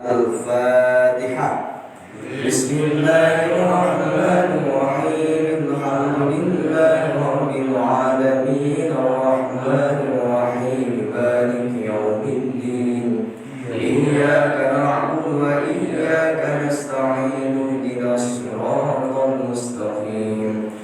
Al-Fatihah. Bismillahirrahmanirrahim. Alhamdulillahi rabbil alamin. Arrahmanir rahim. Maliki yaumiddin. Iyyaka na'budu wa iyyaka nasta'in. Ihdinas siratal mustaqim.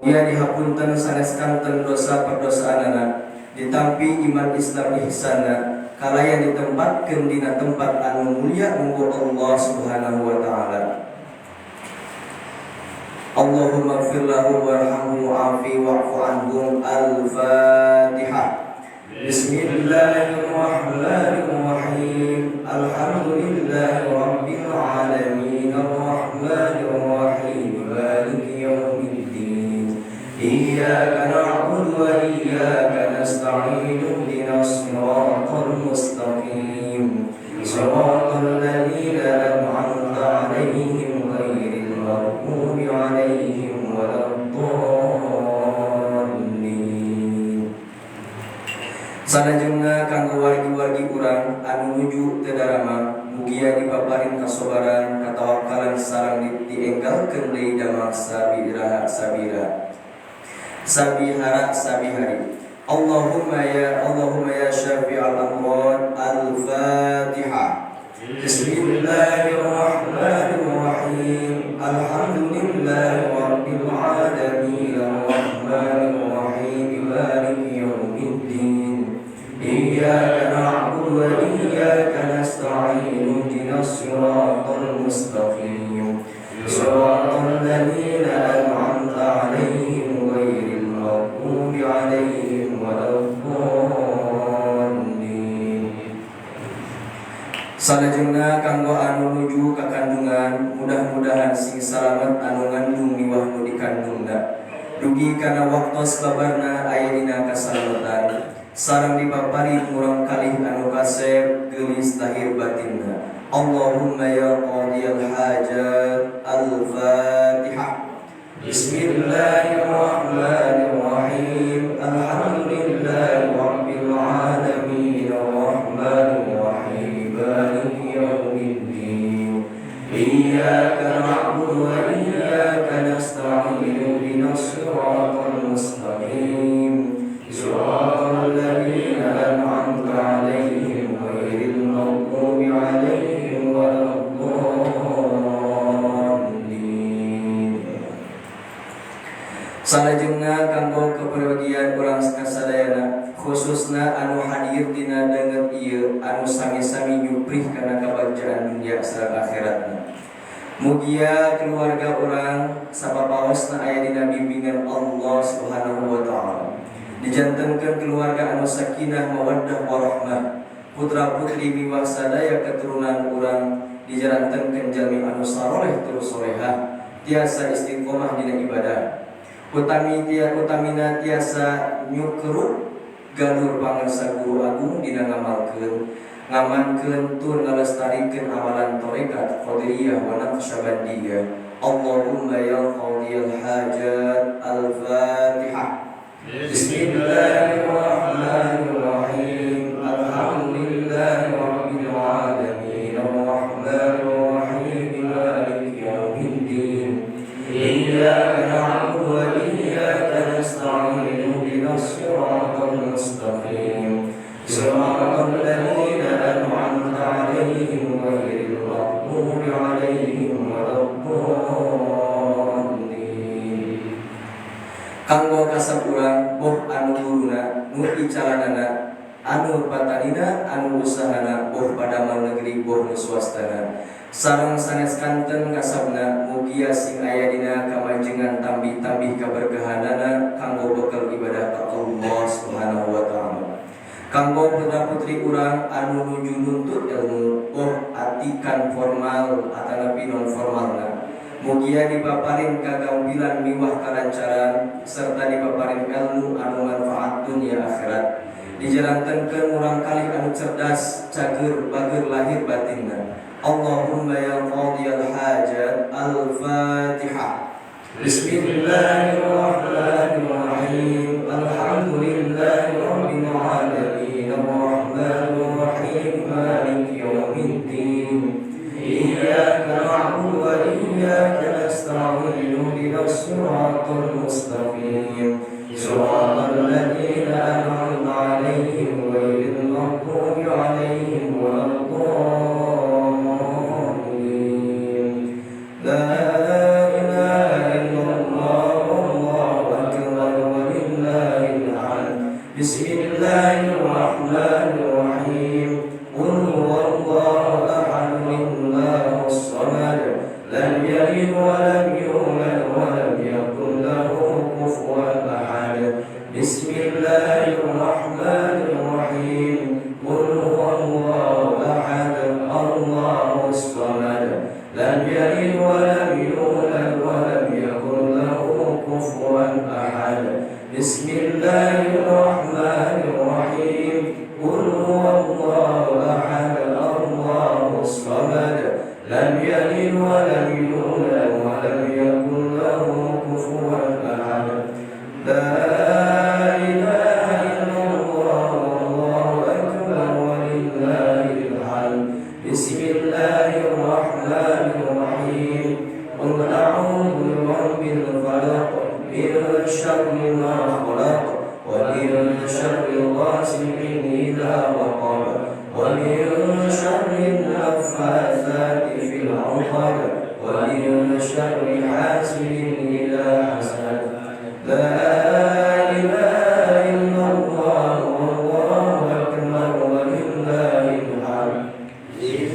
Ia dihapunten sanes kanten dosa perdosaanana, ditampi iman Islam ihsana, kalayan ditempatkeun dina tempat anu mulia munggu Allah Subhanahu wa taala. Allahumma ighfir lahum warhamhum wa'afi wa'fu anhum. Al-Fatihah. Bismillahirrahmanirrahim. Alhamdulillahi rabbil alamin. Arrahmanir rahim. Maliki yaumiddin. Iyyaka na'budu wa iyyaka nasta'in. Ihdinas siratal mustaqim. Siratal ladzina an'amta 'alaihim ghairil maghdubi 'alaihim waladdallin. Salajengna kanggo wargi-wargi urang anu nuju teu darama, mugia dipaparin kasabaran, katawakalan sareng dienggalkeun deui damang sabiraha sabira. Sabihara sabihari. Allahumma ya syafi'al amwat. Al-Fatihah. Bismillahirrahmanirrahim. Alhamdulillahi rabbil alamin. Arrahmanir rahim. Maliki yaumiddin. Iyyaka na'budu wa iyyaka nasta'in. Ihdinas siratal mustaqim. Siratal ladzina an'amta 'alaihim ghairil maghdubi 'alaihim waladdallin. Salajengna kanggo anu nuju ka kandungan, mudah-mudahan sing salamet anu ngandung miwah nu dikandungna. Dugi kana waktos babarna aya dina kasalametan, sareng dipapari murang kalih anu kasep geulis lahir batinna. Allahumma ya qadiyal hajat. Al-Fatihah. Bismillahirrahmanirrahim. Alhamdulillahi rabbil alamin. Arrahmanir rahim. Maliki yaumiddin. Iyyaka na'budu wa iyyaka nasta'in. Ihdinas siratal mustaqim. Siratal ladzina an'amta 'alaihim ghairil maghdubi 'alaihim waladdallin. Salajengna kanggo kepergian urang kasadayana, khususna anu hadir dina deungeut ieu anu sami-sami nyuprih kana kabagjaan dunia sareng akhiratna. Mugia keluarga urang sapapaosna aya dina bimbingan Allah Subhanahu wa taala. Dijantenkeun keluarga anu sakinah mawaddah warahmah, putra-putri miwah sadaya keturunan urang dijarantenkeun jalmi anu saroleh terus solehah, tiasa istiqomah dina ibadah. Utamina tiasa nyukruk galur pangarsa guru agung dina ngamankeun tur ngalestarikeun amalan tarekat qadiriyah wa naqsyabandiyah. Allahumma ya qadiyal hajat. Al-Fatihah. Bismillahirrahmanirrahim. Alhamdulillahi rabbil alamin. Arrahmanir rahim. Maliki yaumiddin. Iyyaka na'budu wa iyyaka nasta'in. Ihdinas siratal mustaqim. Siratal ladzina an'amta 'alaihim ghairil maghdubi 'alaihim waladdallin. Kanggo kasapurang boh anu guruna, nu icalanana, anu patanina, anu usahana, boh padamal negeri, boh nu swastana. Sareng sanes kanten kasabna, mugia sing aya dina kamajengan tambih-tambih kaberkahanana kanggo bekal ibadah ka Allah Subhanahu wa taala. Kanggo putra-putri urang anu nuju nuntut ilmu, boh atikan formal atanapi non formalna. Mugia dipaparin kagambilan miwah kalancaran serta dipaparin ilmu anu manfaat dunia akhirat. dijalankankeun urang kali anu cerdas cager bager lahir batinna. Allahumma ya qadiyal hajat. Al-Fatihah. Bismillahirrahmanirrahim. Alhamdulillahi rabbil alamin. Arrahmanir rahim. Maliki yaumiddin. Iyyaka na'budu wa iyyaka nasta'in. Ihdinas siratal mustaqim. Siratal ladzina an'amta 'alaihim ghairil maghdubi 'alaihim waladdallin. La Bismillahirrahmanirrahim. Qul huwallahu ahad, Allahus samad, lam yalid wa lam yulad wa lam yakul lahu kufuwan ahad. Bismillahirrahmanirrahim. Qul huwallahu ahad, Allahus samad, lam yalid wa lam yulad wa lam yakul lahu kufuwan ahad. Bismillahirrahmanirrahim. Qul huwallahu ahad, Allahus samad, lam yalid wa lam yulad wa lam yakul lahu kufuwan ahad. La ilaha illallah, wallahu akbar, walillahil hamd. Bismillahirrahmanirrahim. Qul a'udzu birabbil falaq, min syarri ma khalaq, wa min syarri ghasiqin idza waqab, wa min syarri naffatsati fil 'uqad, wa min syarri hasidin idza hasad. La ilaha illallah, wallahu akbar, walillahil hamd.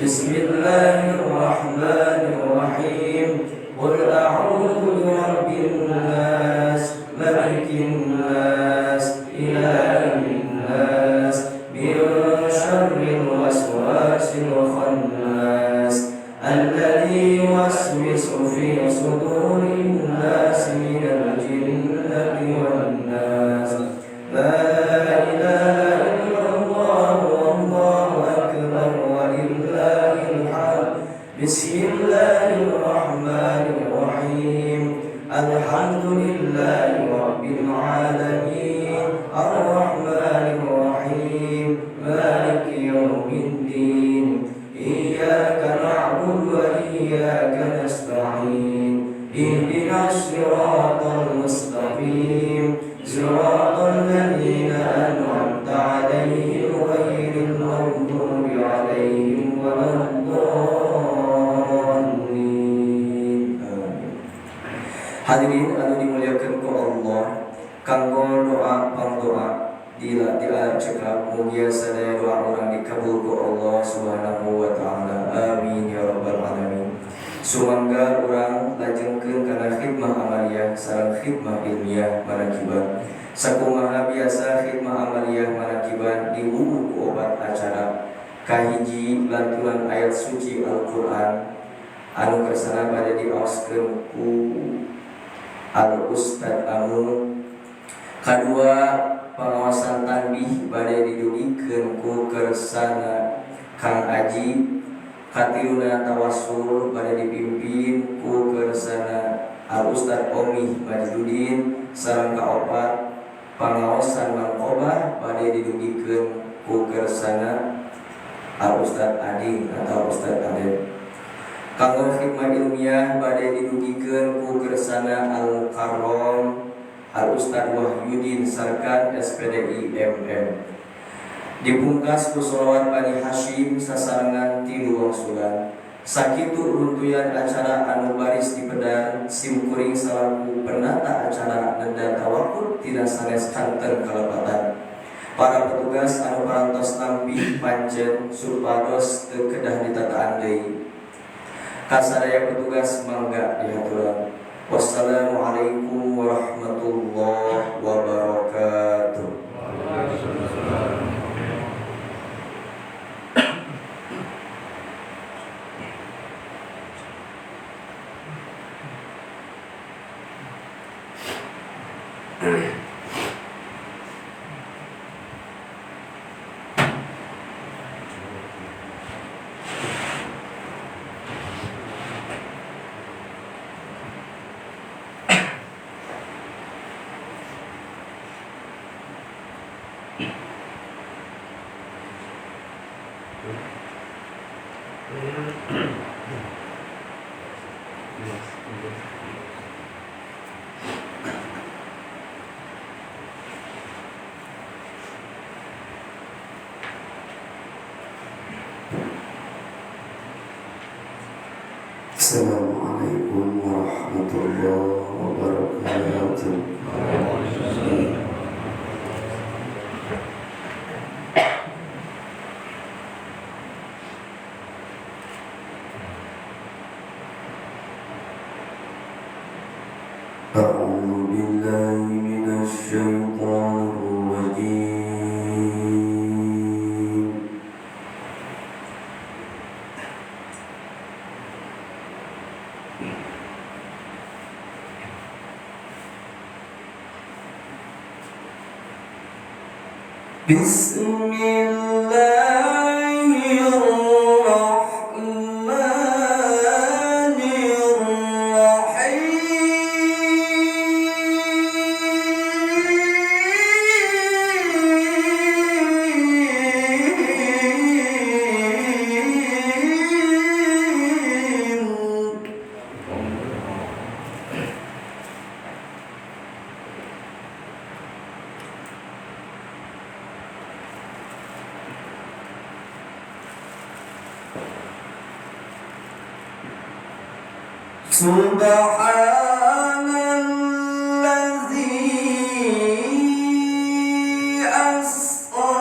Bismillahirrahmanirrahim. Qul a'udzu birabbin nas, malikin nas, ilahin nas, min syarril waswasil khannas, alladzi yuwaswisu fi sudurin nas, minal jinnati wan nas. La ilaha illallah, wallahu akbar, walillahil hamd. Bismillahirrahmanirrahim. Alhamdulillahi rabbil alamin. Arrahmanir rahim. Maliki yaumiddin. Iyyaka na'budu wa iyyaka nasta'in. Ihdinas siratal mustaqim. Siratal ladzina an'amta 'alaihim ghairil maghdubi 'alaihim waladdallin. Hadirin anu dimuliakeun ku Allah, kanggo doa pangdoa dila cekap mugia sadaya doa urang dikabul ku Allah Subhanahu wa taala. Amin ya rabbal alamin. Sumangga urang lajengkeun kana khidmah amaliyah sareng khidmah ilmiah manakiban. Sakumaha biasa khidmah amaliyah manakiban diwudu ku obat acara kahiji lantunan ayat suci Al-Qur'an anu kersana bade diaoskeun ku Al-Ustad Amun. Kadua pengawasan tanbih bade didugikeun ku kersana Kang Aji. Katiluna tawassul bade dipimpin ku kersana Al-Ustad Omi Majidudin. Sareng kaopat pengawasan mangkobah bade didugikeun ku kersana Al-Ustad Ading atau Ustad Adem. Kanggo khidmah ilmiah bade didugikeun ku kersana Al-Mukarrom Al-Ustad Wahyudin Sarkan SPDI MM. Dipungkas ku sholawat Bani Hashim sasarengan tilu wangsulan. Sakitu runtuyan acara anu baris dipedang simkuring salaku penata acara nenda tawakul tina sanes kanten kalepatan. Para petugas anu parantos nampi pancen supados teu kedah ditataan deui. Kasadaya petugas mangga dihaturan. Wassalamualaikum warahmatullahi wabarakatuh. Assalamualaikum warahmatullahi wabarakatuh. A'udzu billahi minasy syaithanir rajim. Subhanallazi asra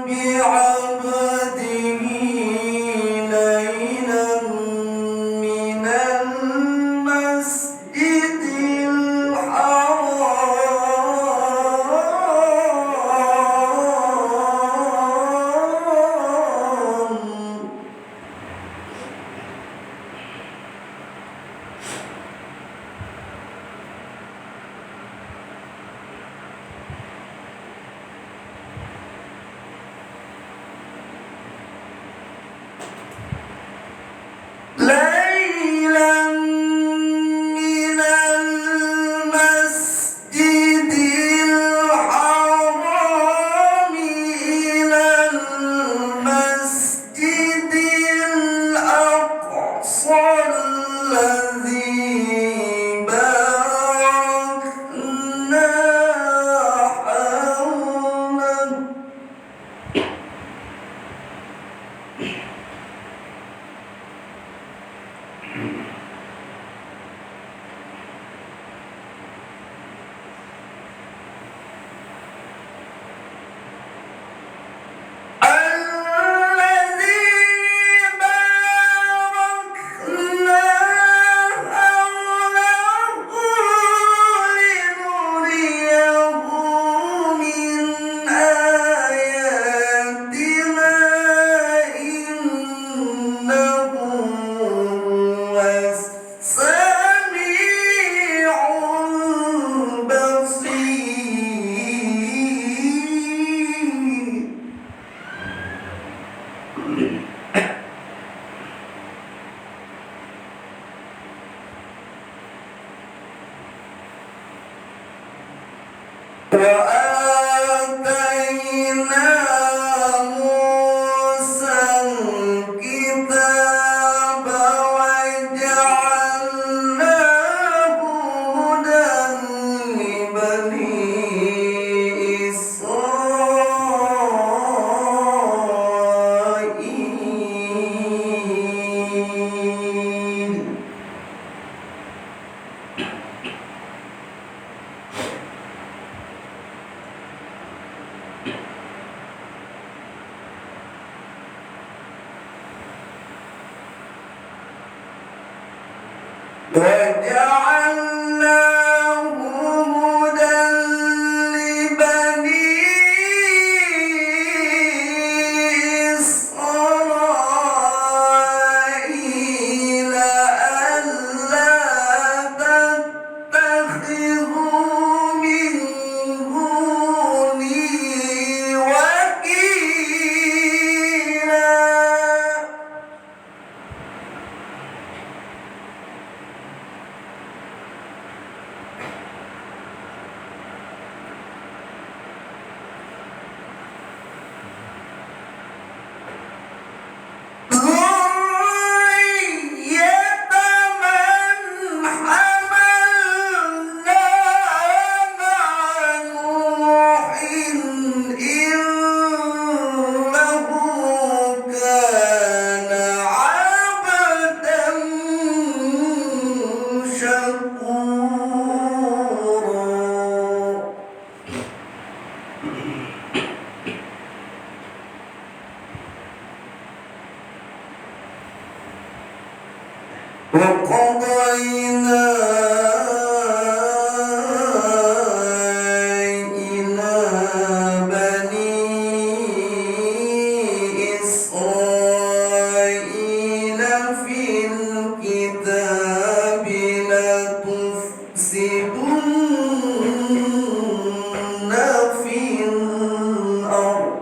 bi'abdihi laylan minal masjidil haram ليلا من المسجد الحرام إلى المسجد الأقصى الذي باركنا حوله الذي باركنا حوله لنريه من آياتنا إنه هو السميع البصير. وآتينا موسى الكتاب وجعلناه هدى لبني إسرائيل. وجعلناه هدى لبني إسرائيل ألا تتخذوا من دوني وكيلا. وقضينا إلى بني إسرائيل في الكتاب لتفسدن في الأرض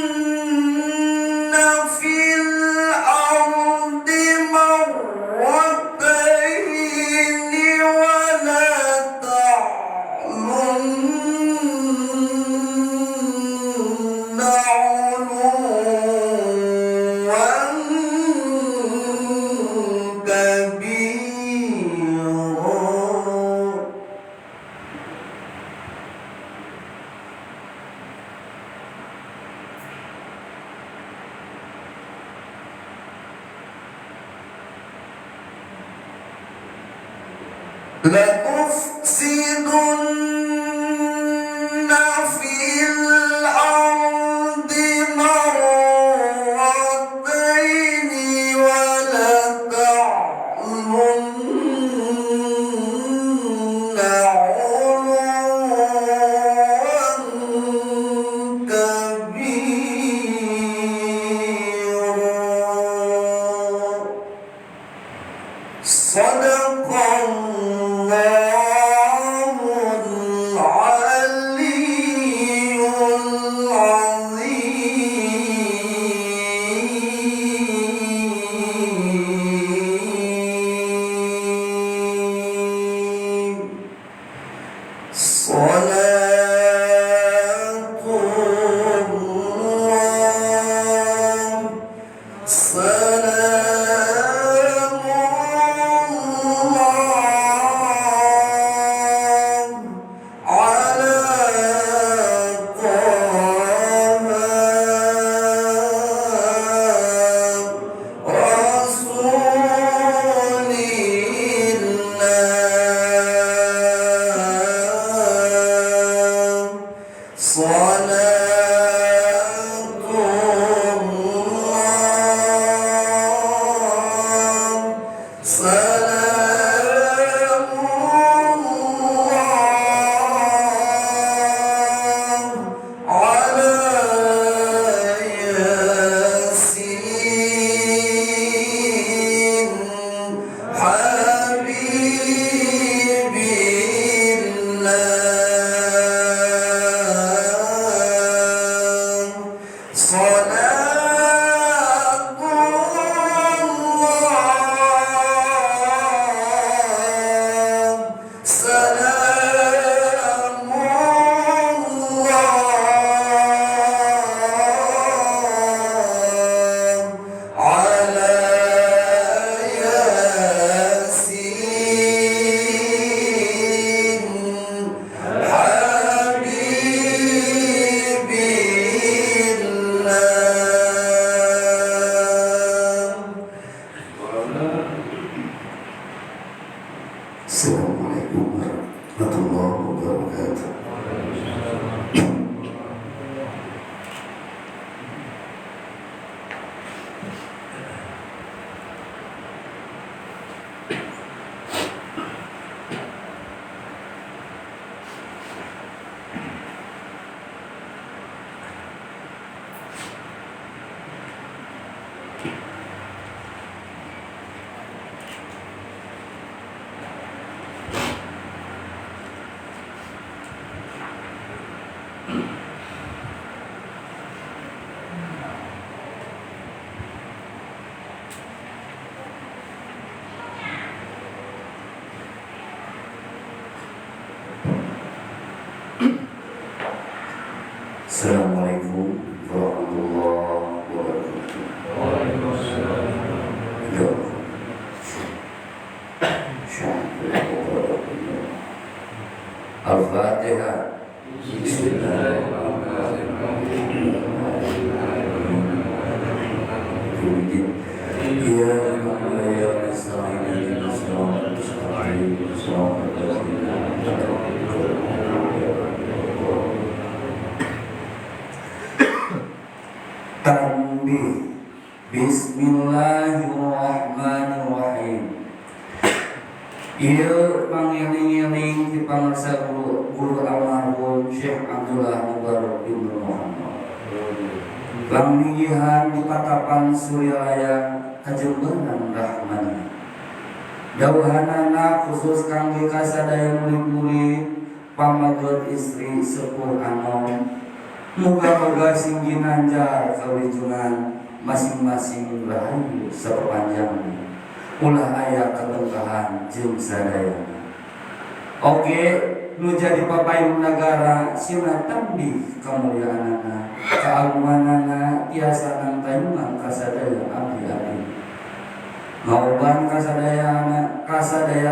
لتفسدن في الأرض مرتين ولا تعلن علوا كبيرا لتفسدن في الأرض مرتين ولتعلن علوا كبيرا صدق الله العلي العظيم صلاة الله سلام الله على طه رسول الله صلاة الله سلام الله على ياسين حبيب الله صلاة الله سلام الله على ياسين حبيب الله السلام عليكم ورحمة الله وبركاته Assalamualaikum warahmatullahi wabarakatuh. Ya. Al-Fatihah. Bismillahirrahmanirrahim. إياك نعبد وإياك نستعين اهدنا الصراط المستقيم صراط الذين أنعمت Tanbih. Bismillahirrahmanirrahim. Ieu pangeling-eling ti pamarsa guru almarhum Syekh Abdullah Mubarak Ibnu Muhammad. Panggihan di patapan Suryalaya kajemberan rahman. Dawuhanana khusus kangge kasadaya murid-murid pamageut istri sepuh anom. Moga-moga singgi nanjar kawijunan masing-masing rahayu sepanjang ulah aya keberkahan jeung sadaya. Oge nu jadi papayun negara sina tambih kamulyaanana kaagunganana tiasa nang tayungan kasadaya abdi-abdi. Ngauban kasadaya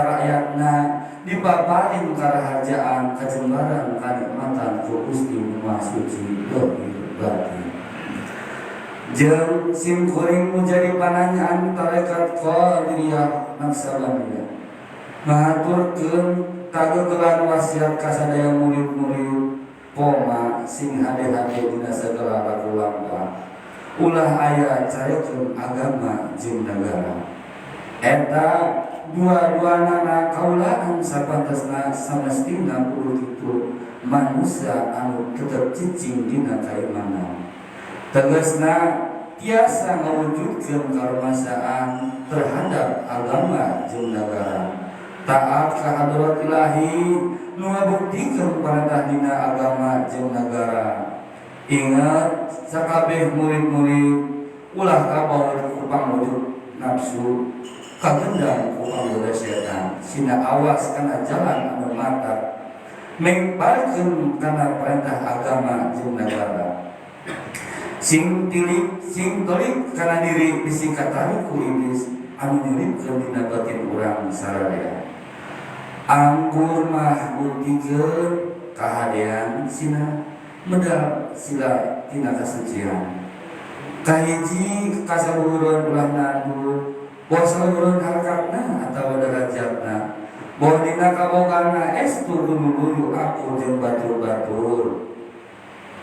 rakyatna dipapain karahajaan kajembaran kanikmatan ku Gusti Maha Suci Dhahir Batin. Jeung sim kuring menjadi pananyaan tarekat Qadiriyah Naqsabandiyah. Ngaturkeun kagegelan wasiat kasadaya murid-murid poma sing hade-hade dina sagala laku langkah. Ulah aya carekeun agama jeung nagara. Eta dua-duana kaulaan sapantasna samestina kudu kitu manusia anu tetep cicing dina kaimanan. Tegasna tiasa ngawujudkeun karumasaan terhadap agama jeung nagara. Taat ka hadrat Ilahi nu ngabuktikeun paratah dina agama jeung nagara. Ingat sakabeh murid-murid ulah kabaur ku pangwujud nafsu kagendang ku panggoda setan sina awas kana jalan anu mata mengparkeun kana perintah agama jeung nagara. Sing telik kana diri bisi katarik ku iblis anu nyuripkeun dina batin urang sararea. Anggur mah buktikeun kahadean sina medal sila tina kasucian. Kahiji kasaluhuran ulah nandur wasaluhuran harkatna atawa derajatna. Bahwa dina kabogana estu dulu aku jeung batur-batur.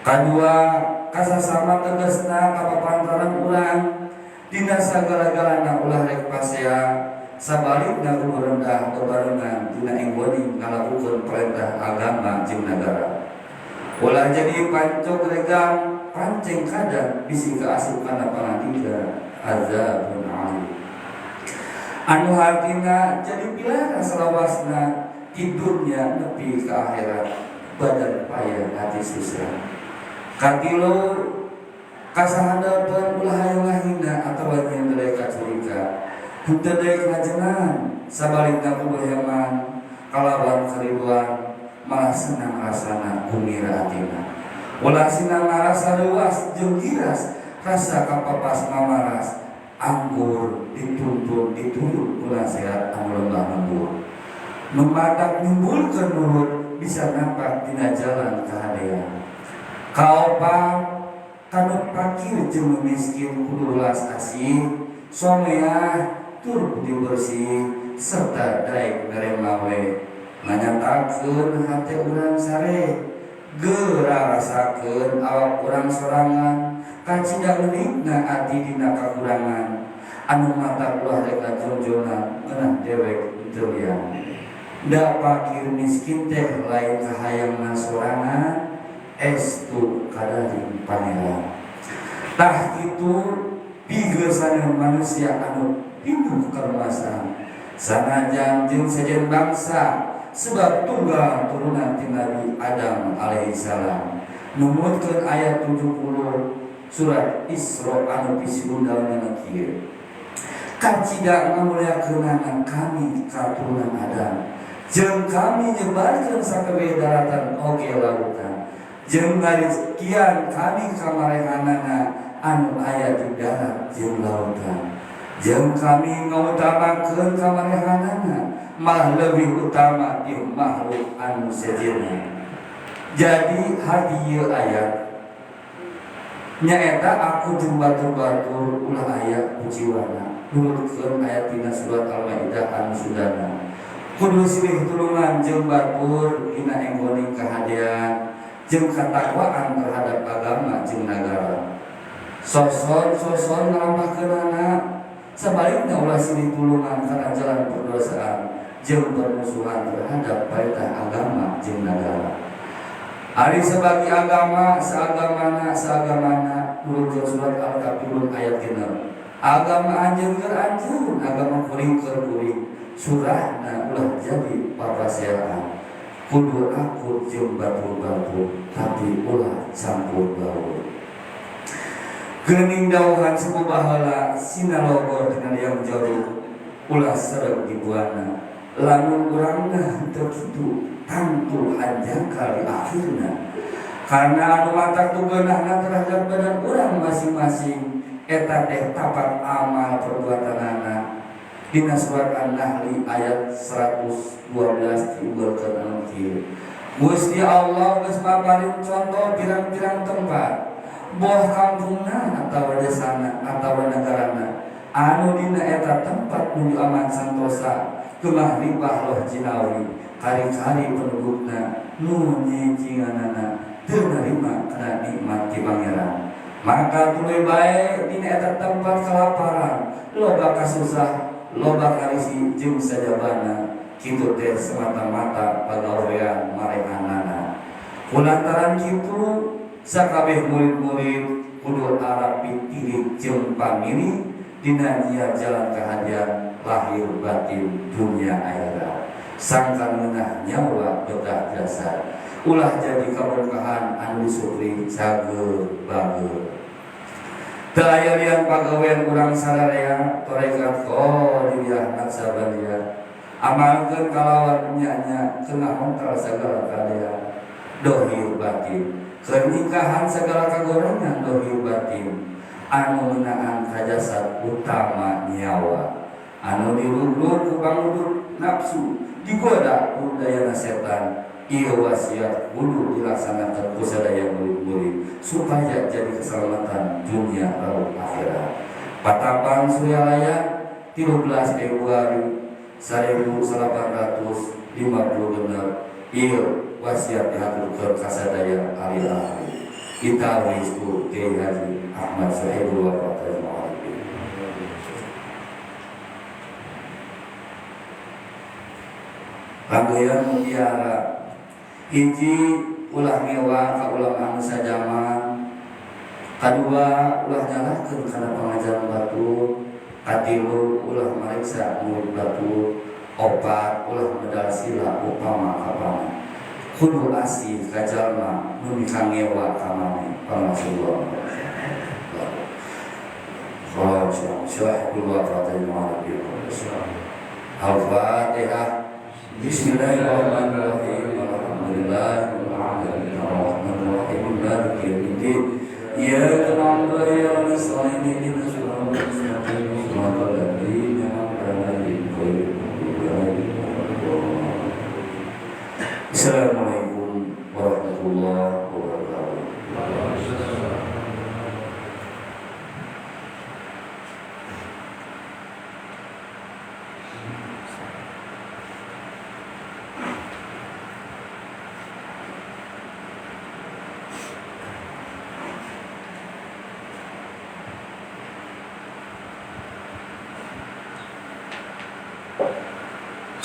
Kadua kasasama tegasna kapapantaran ulang dina sagala-galana ulah rek pasea sabalikna kudu rendah bebarengan dina enggoning ngalakukeun perintah agama jeung nagara. Ulah jadi pancok regang pancing kadang bisi keasup kana pangadila azabun alim. Anu hartina jadi pilara selawasna tidurnya nepi ke akhirat badan payah hati susah. Katilu kasahandapan ulah hayang ngahina atawa nyen deui kacurika. Henteu deui ngajengan sabalikna kudu heman kalawan kariduan malah senang rasana gembira atina. Ulah sinang ngarasa leuas jeung giras rasa kapapas mamaras anggur dituntun dituyuk ulah sehat anu lembah lembur. Memadak nimbulkeun nurut bisa nampak dina jalan kahadean. Kaopa kanu fakir jeung miskin kudu ulas asih someah tur budi bersih serta daek neremawe nganyatakeun hate urang sare geura rasakeun awak urang sorangan kacida leuwihna ati dina kakurangan anu mata ulah rek junjungan ngeunah dewek teu liang. Da fakir miskin teh lain kahayangna sorangan estu kadaring panera. Tah kitu pigeusana manusia anu pinuh kaluasan sanajan jeung sajen bangsa sebab tunggal turunan ti Nabi Adam alaihi salam. Numutkeun ayat 70 surat Isra anu pisigundalna kieu. Kacida ngamuliakeunana kami katurunan Adam jeung kami nyebarkeun sakabeh daratan oge lautan. Jeung ngarikian kami kamarehanana anu aya di darat jeung lautan. Jeung kami ngautamakeun kamarehanana malah lebih utama di makhluk anu sejenna. Jadi hadieu ayat nyaeta aku jeung batur-batur ulah aya kuciwana nurutkeun ayat dina surat Al-Maidah anu sudana kudu silih tulungan jeung batur dina enggoning kahadean jeung katakwaan terhadap agama jeung nagara soson ngalampahkeunana sebaliknya ulah silih tulungan kana jalan perdosaan jeung permusuhan terhadap perintah agama jeung nagara. Ari sebagi agama seagamana nurut surat Al-Kafirun ayat 6. Agama anjeun keur anjeun, agama kuring keur kuring. Surahna ulah jadi papaseaan. Kudu akur jeung batu-batu, tapi ulah campur baur. Geuning dawuhan suku baheula sinalogor dengan yang jauh ulah sereg dibuana. Lamun urangna teu kitu tantu hanjakal di akhirna karena anu matak tugeunahna terhadap badan urang masing-masing eta teh tapat amal perbuatanana dina surat An-Nahl ayat 112 diugeulkeun anu kieu Gusti Allah geus maparin contoh pirang-pirang tempat boh kampungna atawa desana atawa nagarana anu dina eta tempat nuju aman santosa gemah ribah loh jinawi kari-kari pendudukna nu nyincinganana teu narima kana nikmat ti pangeran maka tuluy bae dina eta tempat kelaparan loba kasusah loba karisi jeung sajabana kitu teh semata-mata pagawean marehanana kulantaran kitu sakabeh murid-murid kudu arep pitirik jeung pamili dina ieu jalan kahadian lahir batin dunia akhirat sangkan meunah nyawa bedah jasa ulah jadi kaberkahan anu disupri cager bager teu aya lian pagawean urang sararea torekat qadiriyah naksabaniyah amalkeun kalawan nya kenaon kal sagala kadea dohir batin kernikahan segala kagorengan dohir batin anu meunaan ka jasad utama nyawa anu diruduk ku pangudut nafsu digoda ku dayana setan ieu wasiat kudu dilaksanakeun ku sadaya murid-murid supaya jadi keselamatan dunia laut akhirat. Patapang Suryalaya 13 Februari 1856 ieu wasiat dihaturkeun ka sadaya ahli-ahli kita wisku Kiai Haji Ahmad Sahibul Wafat Panggoyan mutiara hiji ulah ngewa ka ulama anu sajaman kadua ulah nyalahkeun kana pangajaran batur katilu ulah mariksa murid batur opat ulah medal sila upama kapana kudu asih ka jalma nu mikangewa ka mane pangasuwa Syahidul Wafat Al-Fatihah Bismillahirrahmanirrahim. Alhamdulillahirabbil alamin. Maliki yaumiddin. Iyyaka na'budu wa iyyaka nasta'in. Ihdinas siratal mustaqim. Shiratal ladzina an'amta 'alaihim ghairil maghdubi 'alaihim waladdallin. Assalamualaikum warahmatullahi wabarakatuh.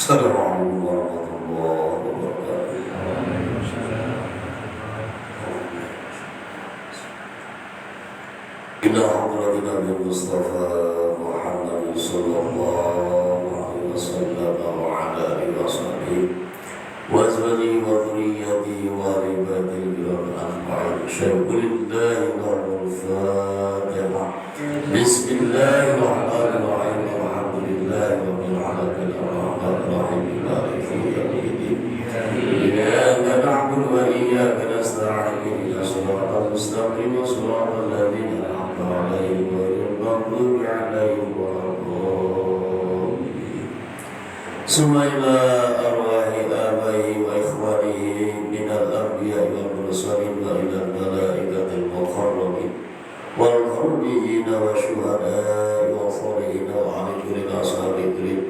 Assalamualaikum warahmatullahi wabarakatuh. Inna hamdalillah Nabi Mustafa Muhammad sallallahu alaihi wasallam wa ala alihi wa sahbihi wa azwajihi wa dhurriyyatihi wa ibadihi bil anfa'il syai'ulillahi wal Fatihah. Bismillahirrahmanirrahim. Alhamdulillahi rabbil alamin. Ar-rahmanir rahim. Maliki yaumiddin. Iyyaka na'budu wa iyyaka nasta'in. Ihdinas siratal mustaqim. Siratal ladzina an'amta 'alaihim ghairil maghdubi 'alaihim waladdallin. Summa ila arwahi abahi wa ikhwanihi minal anbiya'i wal mursalin wa ila al-malaikatil muqarrabin والقربين والشهداء والصالحين وعلى كل أصحاب الكريم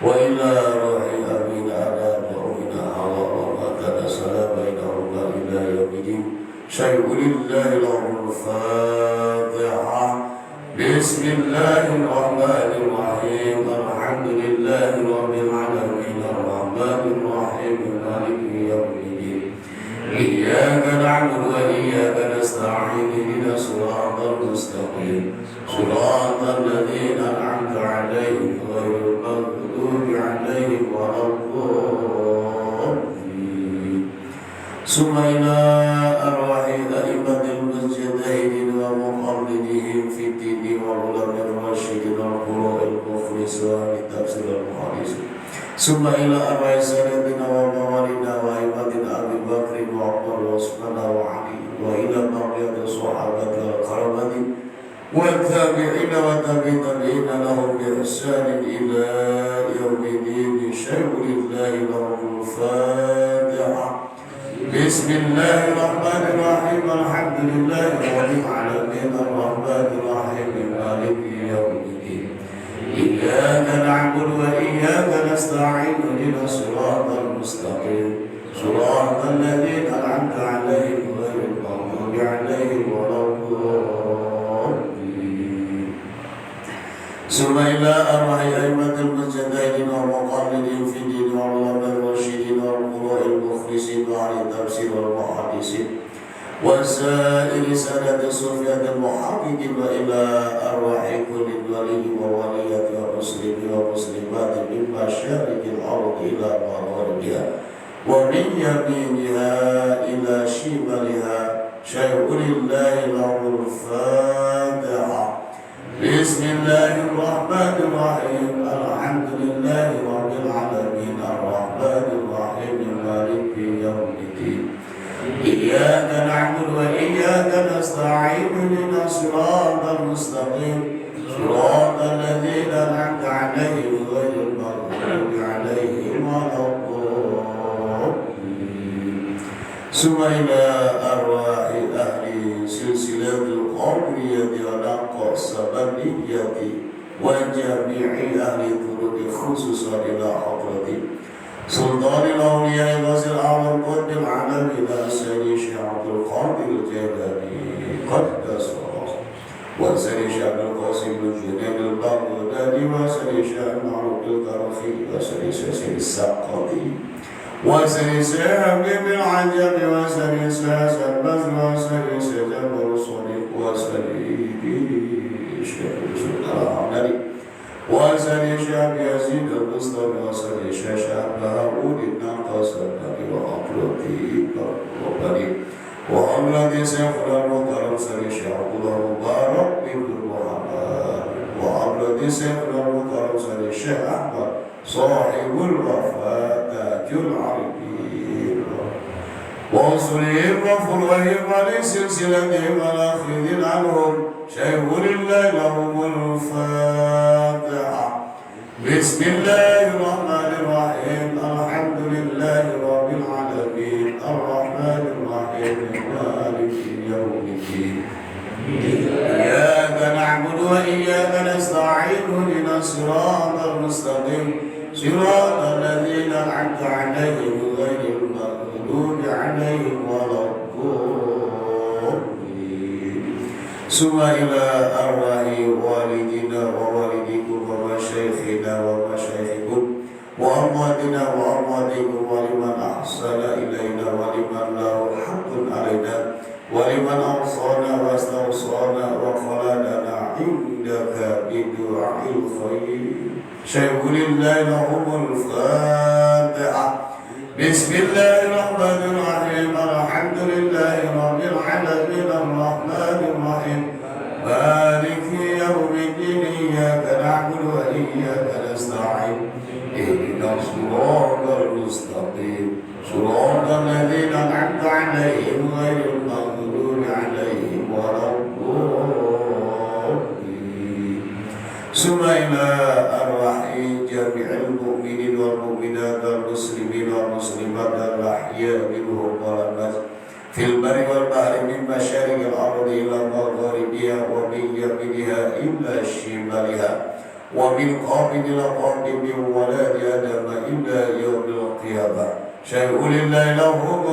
وإلى روح أبينا آدم وأمنا حواء وما كان سلام بينهما إلى يوم الدين شيء لله له الفاتحة بسم الله الرحمن الرحيم الحمد لله رب العالمين الرحمن الرحيم مالك يوم الدين إياك نعبد وإياك نستعين اهدنا الصراط المستقيم صراط الذين أنعمت عليهم غير المغضوب عليهم ولا الضالين ثم إلى أرواح أئمة المسجدين ومقلدهم في الدين والعلماء الراشدين والقراء المخلصين لتفسير المحادث ثم إلى أرواح سيدنا وموالينا وأئمة أبي بكر وعمر وعثمان وعلي وإلى بقية الصحابة والقرابة والتابعين والتابعين لهم بإحسان إلى يوم الدين شيء لله لهم الفاتحة بسم الله الرحمن الرحيم الحمد لله رب العالمين الرحمن الرحيم مالك يوم الدين إياك نعبد وإياك نستعين اهدنا الصراط المستقيم صراط الذين أنعمت عليهم غير المغضوب عليهم ولا الضالين ثم إلى أرواح أئمة المسجدين ومقلدين في الدين والعلماء الراشدين والقراء المخلصين وعلى التفسير والمحدثين وسائر سادة الصوفية المحققين وإلى أرواح كل ولي وولية ومسلم ومسلمات من مشارق الأرض إلى مغاربها ومن يمينها إلى شمالها شيء لله له الفاتحة بسم الله الرحمن الرحيم الحمد لله رب العالمين الرحمن الرحيم مالك يوم الدين إياك نعبد وإياك نستعين اهدنا الصراط المستقيم صراط الذين أنعمت عليهم غير المغضوب عليهم ولا الضالين ثم إلى أرواح أهل سلسلة القومية والأقصبانية وجميع أهل الطرق خصوصا إلى حضرة سلطان الأولياء وزير الأعظم قطب العالمين السيد الشيخ عبد القادر الجيلاني قدس الله وسيد الشيخ عبد القاسم الجنيد البغدادي وسيد الشيخ معروف الكرخي وسيد الشيخ السقطي وسيد الشيخ حبيب العجب وسيد الشيخ البزر وسيد الشيخ جبر الصديق وسيد الشيخ الحمداني وسيد الشيخ يزيد المصطفى وسيد الشيخ هارون الناقص النبي وأبلتي ربني وأبلتي سيخنا المكرم سيد الشيخ عبد الله مبارك بن محمد وأبلتي سيخنا المكرم سيد الشيخ أحمد صاحب الوفاء تاج العارفين وأصلهم وفروعهم ولسلسلتهم والأخذ عنهم شيء لله لهم الفاتحة بسم الله الرحمن الرحيم الحمد لله رب العالمين الرحمن الرحيم مالك يوم الدين إياك نعبد وإياك نستعين اهدنا الصراط المستقيم صراط الذين أنعمت عليهم غير المغضوب عليهم ولا الضالين ثم إلى أرواح والدنا ووالديكم ومشايخنا ومشايخكم وأمواتنا وأمواتكم ولمن أحسن إلينا ولمن له حق علينا ولمن أوصانا واستوصانا وخلدنا عندك بدعاء الخير شيء لله لهم الفاتحة بسم الله الرحمن الرحيم الحمد لله رب العالمين الرحمن الرحيم مالك يوم الدين إياك نعبد وإياك نستعين اهدنا الصراط المستقيم صراط الذين أنعمت عليهم غير المغضوب عليهم ولا الضالين ثم إلى أرواح جميع المؤمنين والمؤمنات والمسلمين والمسلمات الأحياء منهم والأموات في البر والبحر من مشارق الأرض إلى مغاربها ومن يمينها إلى شمالها ومن قابل إلى قابل من ولد آدم إلى يوم القيامة شيء لله لهم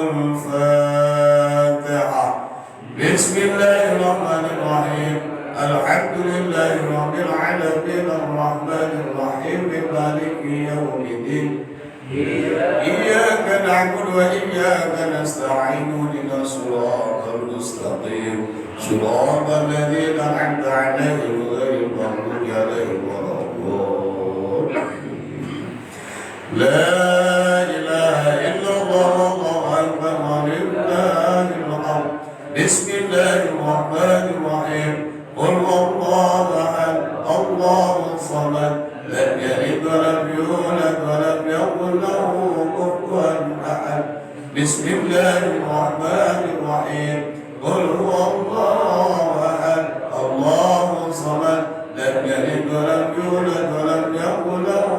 الفاتحة. بسم الله الرحمن الرحيم الحمد لله رب العالمين الرحمن الرحيم مالك يوم الدين إياك نعبد وإياك نستعين اهدنا الصراط المستقيم صراط الذين أنعمت عليهم غير المغضوب عليهم ولا الضالين. لا إله إلا الله والله أكبر ولله الحمد. بسم الله الرحمن الرحيم قل الله أحد الله الصمد لم يلد ولم يولد ولم يكن له كفوا أحد. بسم الله الرحمن الرحيم قل هو الله أحد الله الصمد لم يلد ولم يولد ولم يكن له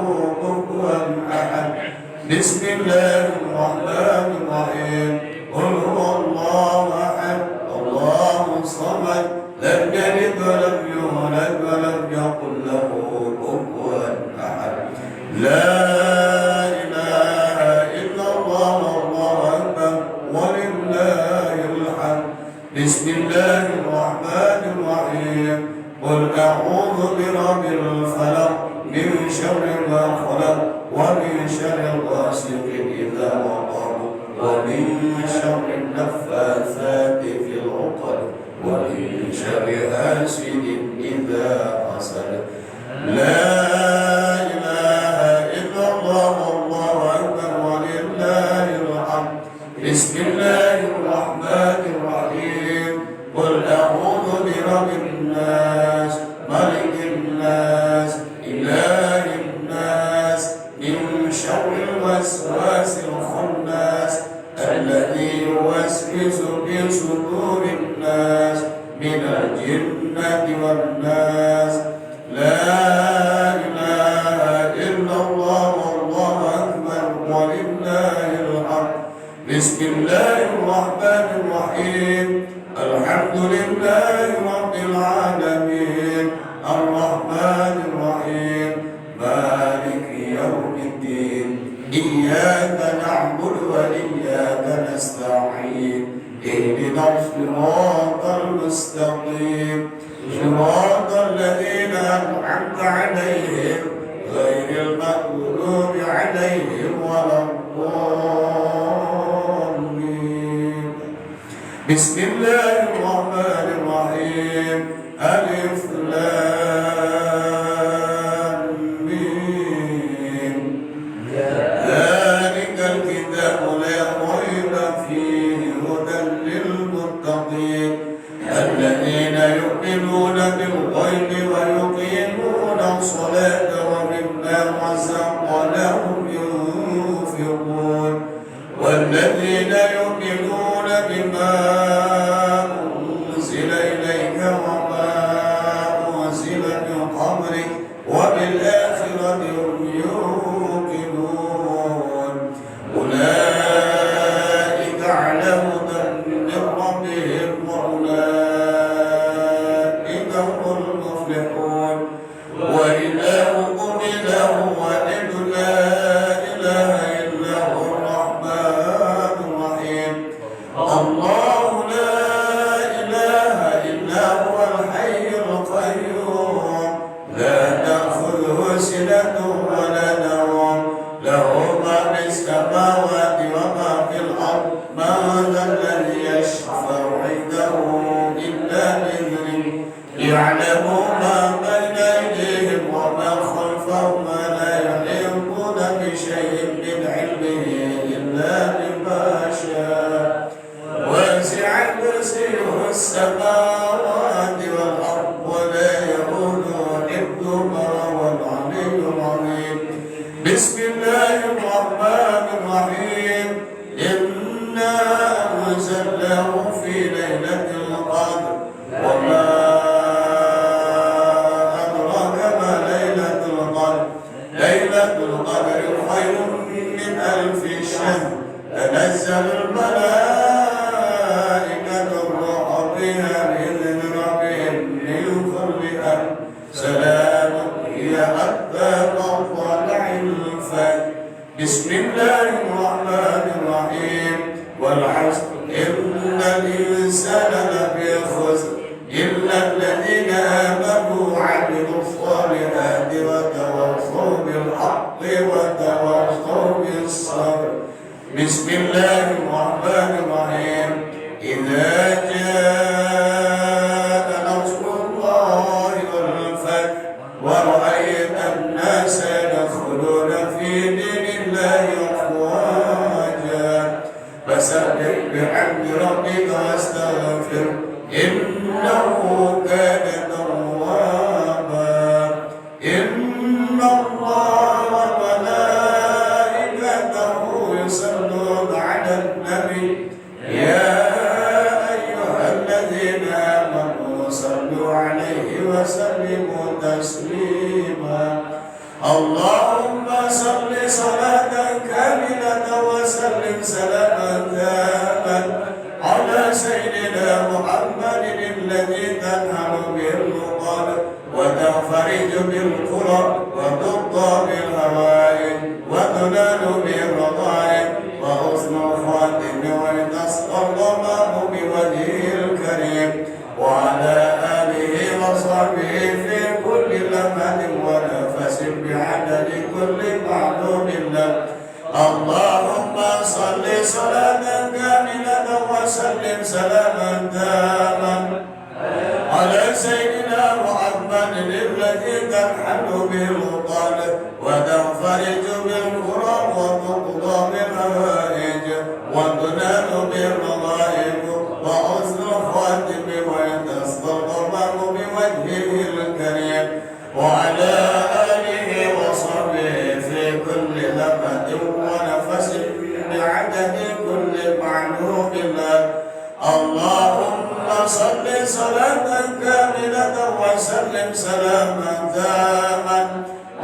كفوا أحد. بسم الله الرحمن الرحيم قل هو الله أحد الله الصمد لم يلد ولم يولد ولم يكن له كفوا أحد. لا إله إلا الله والله أكبر ولله الحمد. بسم الله الرحمن الرحيم قل أعوذ برب الفلق من شر ما خلق ومن شر غاسق إذا وقب ومن شر النفاثات في العقد ومن شر حاسد إذا حسد. لا إله إلا الله والله أكبر ولله الحمد. بسم الله الرحمن الرحيم قل أعوذ برب الناس ملك الناس إله الناس من شر الوسواس الخناس الذي يوسوس في صدور الناس من الجنة والناس. لا إله إلا الله والله أكبر ولله الحمد. بسم الله الرحمن الرحيم الحمد لله رب العالمين الرحمن الرحيم مالك يوم الدين إياك نعبد وإياك نستعين اهدنا الصراط المستقيم صراط الذين أنعمت عليهم غير المغضوب عليهم ولا الضالين. بسم الله الرحمن الرحيم ألف لام ميم ذلك الكتاب لا ريب فيه هدى للمتقين الذين يؤمنون بالغيب ويقيمون الصلاة ومما رزقناهم ينفقون والذين يؤمنون بما أنزل إليك وما أنزل من قبلك وبالآخرة هم يوقنون أولئك على هدى من ربهم وأولئك هم المفلحون. وإلهكم إله واحد لا إله إلا هو الرحمن الرحيم الله لا إله إلا هو الحي القيوم لا تأخذه سنة ولا نوم له ما في السماوات وما في الأرض ما ذا الذي يشفع عنده إلا بإذنه يعلم ما بين أيديهم وما خلفهم ولا يحيطون بشيء من علمه إلا بما شاء وسع كرسيه السماوات والأرض ولا يؤوده حفظهما وهو العلي العظيم. بسم الله الرحمن الرحيم إنا أنزلناه في ليلة القدر وما أدراك ما ليلة القدر ليلة القدر خير من ألف شهر تنزل الملائكة سلام هي حتى مطلع الفجر بسم الله الرحمن الرحيم والعصر إن الإنسان لفي خسر إلا الذين آمنوا وعملوا الصالحات وتواصوا بالحق وتواصوا بالصبر بسم الله الرحمن الرحيم إذا جاء نصر الله والفتح ورأيت الناس يدخلون في دين الله أفواجا فسبح بحمد ربك واستغفر إنه كان توابا إن الله وملائكته يصلون على النبي يا أيها الذين آمنوا صلوا عليه وسلموا تسليما اللهم صل صلاة كاملة وسلم سلاما تاما على سيدنا محمد الذي تنهر به الرقاب وتنفرج بالقرى وتقضى بالهوائج وتنال بالرضائع وحسن الخاتم ولتسقى الغمام بوجهه الكريم وعلى آله وصحبه في كل لمحة ونفس بعدد كل معلوم له اللهم صل صلاة كاملة وسلم سلاما تاما على سيدنا محمد الذي تنحل به الوطن وتنفرج بالكرام وتقضى بالهوائج وتنال بالرغائب وحسن الخاتم ويتسقى الغمام بوجهه الكريم وعلى آله وصحبه في كل لمحة ونفس بعدد كل معلوم له اللهم صل صلاة كاملة وسلم سلاما تاما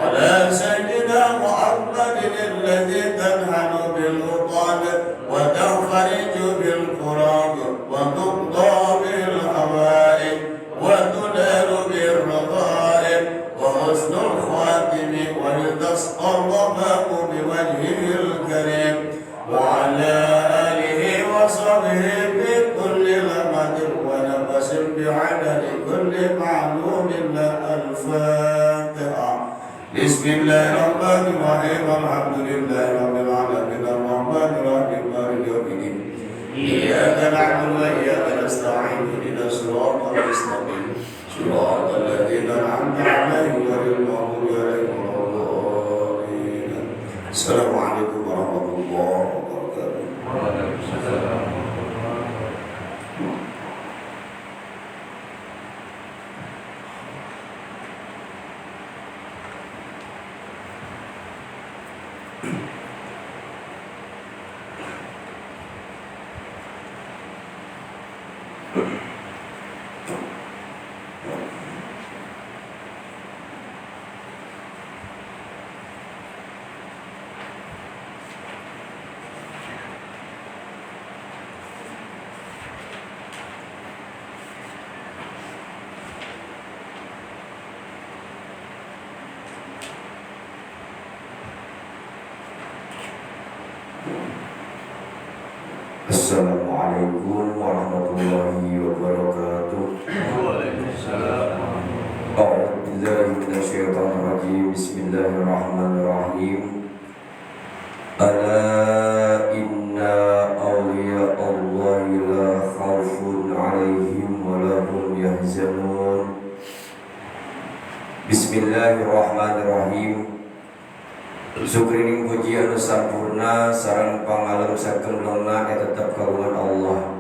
على سيدنا محمد الذي تنحل بالوطن وتنفرج بالكرام وتقضى بالهوائج وتنال بالرغائب وحسن الخاتم ولتسقى الغمام بوجهه الكريم وعلى آله وصحبه بكل لمحة ونفس بعدد كل معلوم له الفاتحة بسم الله الرحمن الرحيم الحمد لله رب العالمين الرحمن الرحيم مالك يوم الدين إياك نعبد وإياك نستعين اهدنا الصراط المستقيم صراط الذين أنعمت عليهم غير المغضوب عليهم ولا الضالين السلام عليكم ورحمة الله وبركاته. Assalamualaikum warahmatullahi wabarakatuh. Waalaikumsalam. A'udzu billahi minasyaitonir rajim. Bismillahirrahmanirrahim. Ala inna awliya Allahi la khawfun 'alaihim wa la hum yahzanun. Bismillahirrahmanirrahim. Syukrining puji anu sampurna sareng pangalem sakemlengna eta tetep kagungan Allah.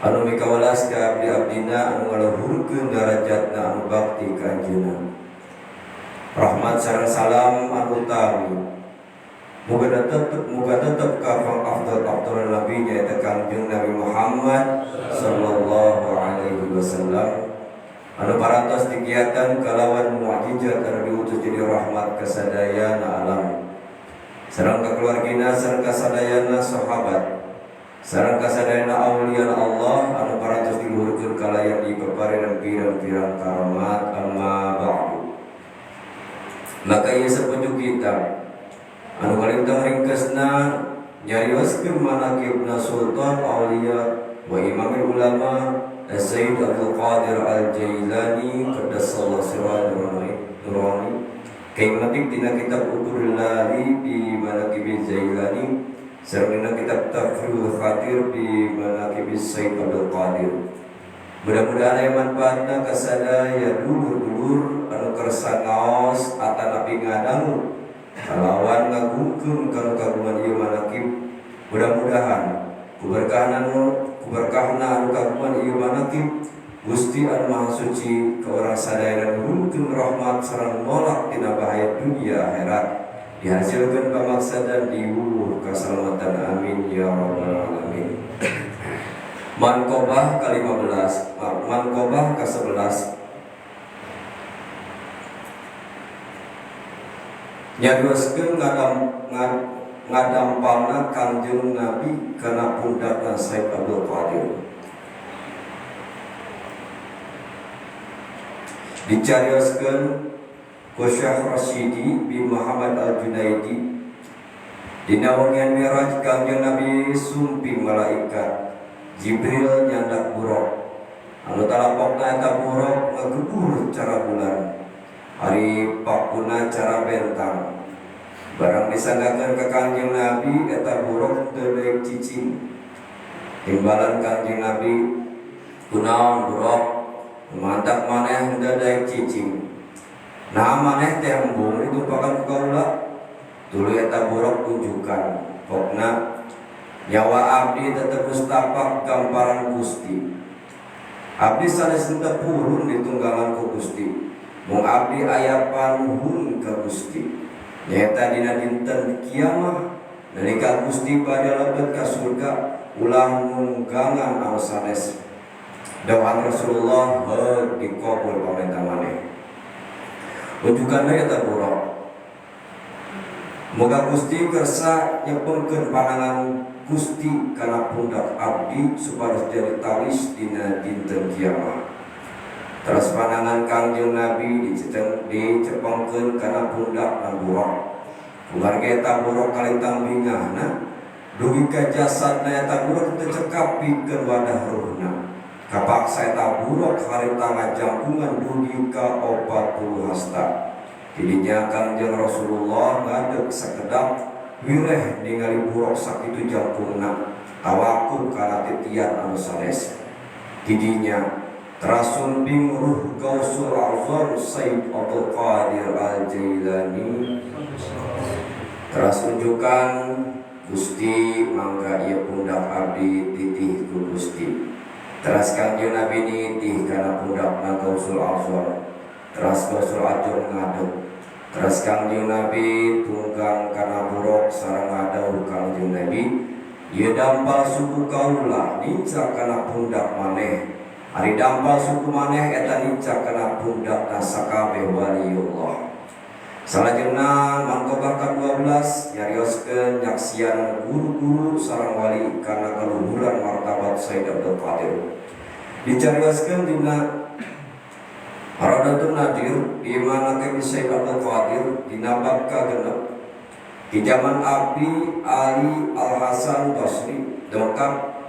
Anu mikawelas ka abdi-abdina anu ngaluhurkeun darajatna anu bakti ka anjeunna. Rahmat sareng salam anu utami muga tetep ka afdal nabi nyaeta Kangjeng Nabi Muhammad sallallahu alaihi wasallam. Anu parantos digiatan kalawan mukjizat anu diutus jadi rahmat kasadayana alam. Sareng ka keluargina sareng kasadayana sahabat. Sareng kasadayana auliya Allah anu parantos diluhurkeun kalayan di peparingan pirang-pirang karamat amma Maka ieu sapujuk kita anu kalintang ringkesna nyarioskeun manaqibna Sultan Aulia wa Imamul Ulama Sayyid Abdul Qadir Al-Jailani qaddasallahu sirrahu nurani kaimatik dina kitab Uqudul Lali bi Manaqibiz Zailani sareng dina kitab Tafsirul Khatir bi Manaqibiz Sayyid Abdul Qadir. Mudah-mudahan aya manfaatna ka sadaya dulur-dulur anu kersa ngaos atanapi ngadangu kalawan ngagungkeun kana kagungan ieu manaqib. Mudah-mudahan kuberkahan anu kagungan ieu manaqib Gusti anu Maha Suci ka urang sadaya nurunkeun rahmat sareng nolak tina bahaya dunia akhirat dihasilkeun pamaksadan diwuh kasalamatan amin ya rabbal alamin. Manqobah ke-15 Manqobah ke-11 nyarioskeun ngadampalna Kangjeng Nabi kana pundakna Sayyid Abdul Qadir. Dicarioskeun ku Syekh Rasyidi bin Muhammad Al-Junaidi dina wengian Mi'raj Kangjeng Nabi sumping malaikat Jibril nyandak buruk anu talapokna eta buruk ngagebur cara bulan hari pakuna cara bentang barang disanggakeun ka Kangjeng Nabi eta buruk teu deuk cicing timbalan Kangjeng Nabi kunaon buruk mantap maneh henteu daek cicing nah maneh teh embung ditumpakan ku kaula tuluy eta buruk tunjukkan pokna nyawa abdi tetep mustapak gamparan Gusti. Abdi sanes teu purun ditunggangan ku Gusti. Mung abdi aya panuhun ka Gusti. Nyaeta dina dinten kiamah nalika Gusti bade lebet ka surga ulah nunggangan anu sanes. Dawuhan Rasulullah heuh dikabul pamerintah maneh. Rujukan deui eta buruk. Moga Gusti kersa nyepengkeun panangan Gusti kana pundak abdi supados jadi tawis dina dinten kiamah. Terus panangan Kangjeng Nabi dicepengkeun kana pundak buruk. Kumarga eta buruk kalintang bingahna dugi ka jasadna eta buruk teu cekap pikeun wadah ruhna. Kapaksa eta buruk harita ngajangkungan dugi ka 40 hasta. Tidinya Kangjeng Rasulullah ngadeg sakedap wireh ningali buruk sakitu jangkungna tawakuf kana titian anu sanes. Tidinya terasun bing ruh Gausul Azam Sayyid Abdul Qadir Al-Jailani teras unjukan Gusti mangga ieu pundak abdi titih ku Gusti. Teras Kangjeng Nabi nitih kana pundakna Gausul Azam. Teras Gausul Azam ngadeg. Teras Kangjeng Nabi tunggang kana buruk sareng ngadauh Kangjeng Nabi ieu dampal suku kaula nicak kana pundak maneh. Ari dampal suku maneh eta nicak kana pundak sakabeh waliullah. Salajengna manqobah ka-12 nyarioskeun nyaksian guru-guru sareng wali kana kaluhuran martabat Sayyid Abdul Qadir. Dicarioskeun dina Haradatul Nadir di mana ke Sayyid Abdul Qadir dina bab ka-6 di zaman Abi Ali Al-Hasan Basri dongkap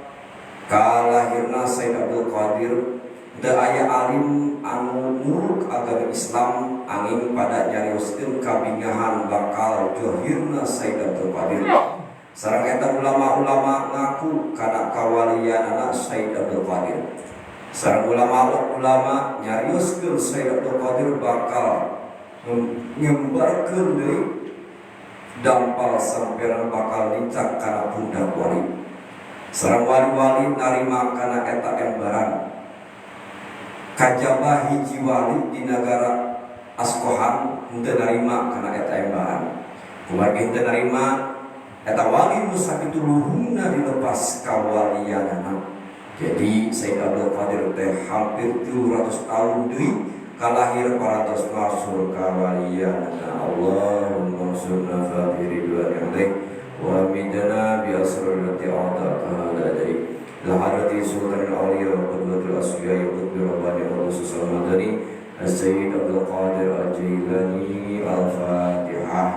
kalahirna Sayyid Abdul Qadir teu aya alim anu nuruk agama Islam angin pada nyarioskeun kabingahan bakal johirna Sayyid Abdul Qadir. Sareng eta ulama-ulama ngaku kana kawalianana Sayyid Abdul Qadir. Sareng ulama-ulama nyarioskeun Sayyid Abdul Qadir bakal nyembarkeun deui dampal sampeyan bakal nicak kana pundak wali. Sareng wali-wali narima kana eta embaran. Kajabah hiji wali di negara Askohan henteu narima kana eta embaran. Kumargi henteu narima eta wali nu sakitu luhungna dilepas kawalianana. Jadi Sayyid Abdul Qadir teh hampir 300 tahun deui kalahir parantos masyhur kawalianana. Allahumma sunna fa bi ridwanik wa midna bi asrarati a'ta ladai la hadrati sultan al-awliya wa qudwatul asfiya wa qutbi rabbani wa rasul madani Sayyid Abdul Qadir Al-Jailani Al-Fatihah.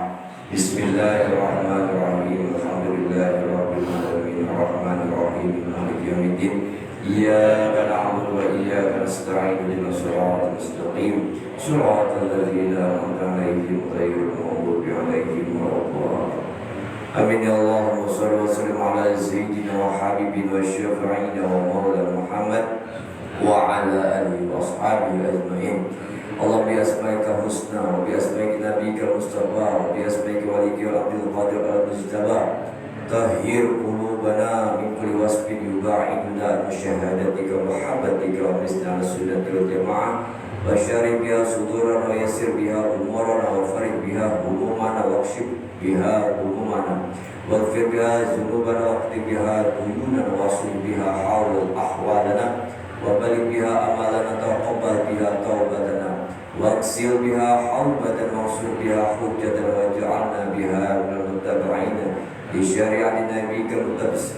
Bismillahirrahmanirrahim. Alhamdulillahirabbil alamin arrahmanir rahim maliki yaumiddin. Iyyaka na'budu wa iyyaka nasta'in ihdinas siratal mustaqim siratal ladzina an'amta 'alaihim ghairil maghdubi 'alaihim waladdallin. Amin ya Allah. Wassalatu wassalamu ala sayyidina wa habibina wa syafi'ina wa maulana Muhammad wa ala alihi wa ashabihi ajma'in. Allah bi asma'ika husna wa bi asma'ika nabiyyika mustafa wa bi asma'ika waliyika Abdul Qadir al-Mujtaba tahhir qulubana min kulli wasfin yuba'iduna an syahadatika wa mahabbatika wa misna sunnati wal jamaah wa syarih biha sudurana wa yassir biha umurana wa farid biha humumana wa kshif biha humumana waghfir biha dzunubana waqti biha duyunana wasul biha hawlal ahwalana wa balik biha amalana taqabbal biha taubatana waqsil biha hawbatan wasul biha hujjatan waj'alna biha minal muttabi'ina li syari'ati nabiyyika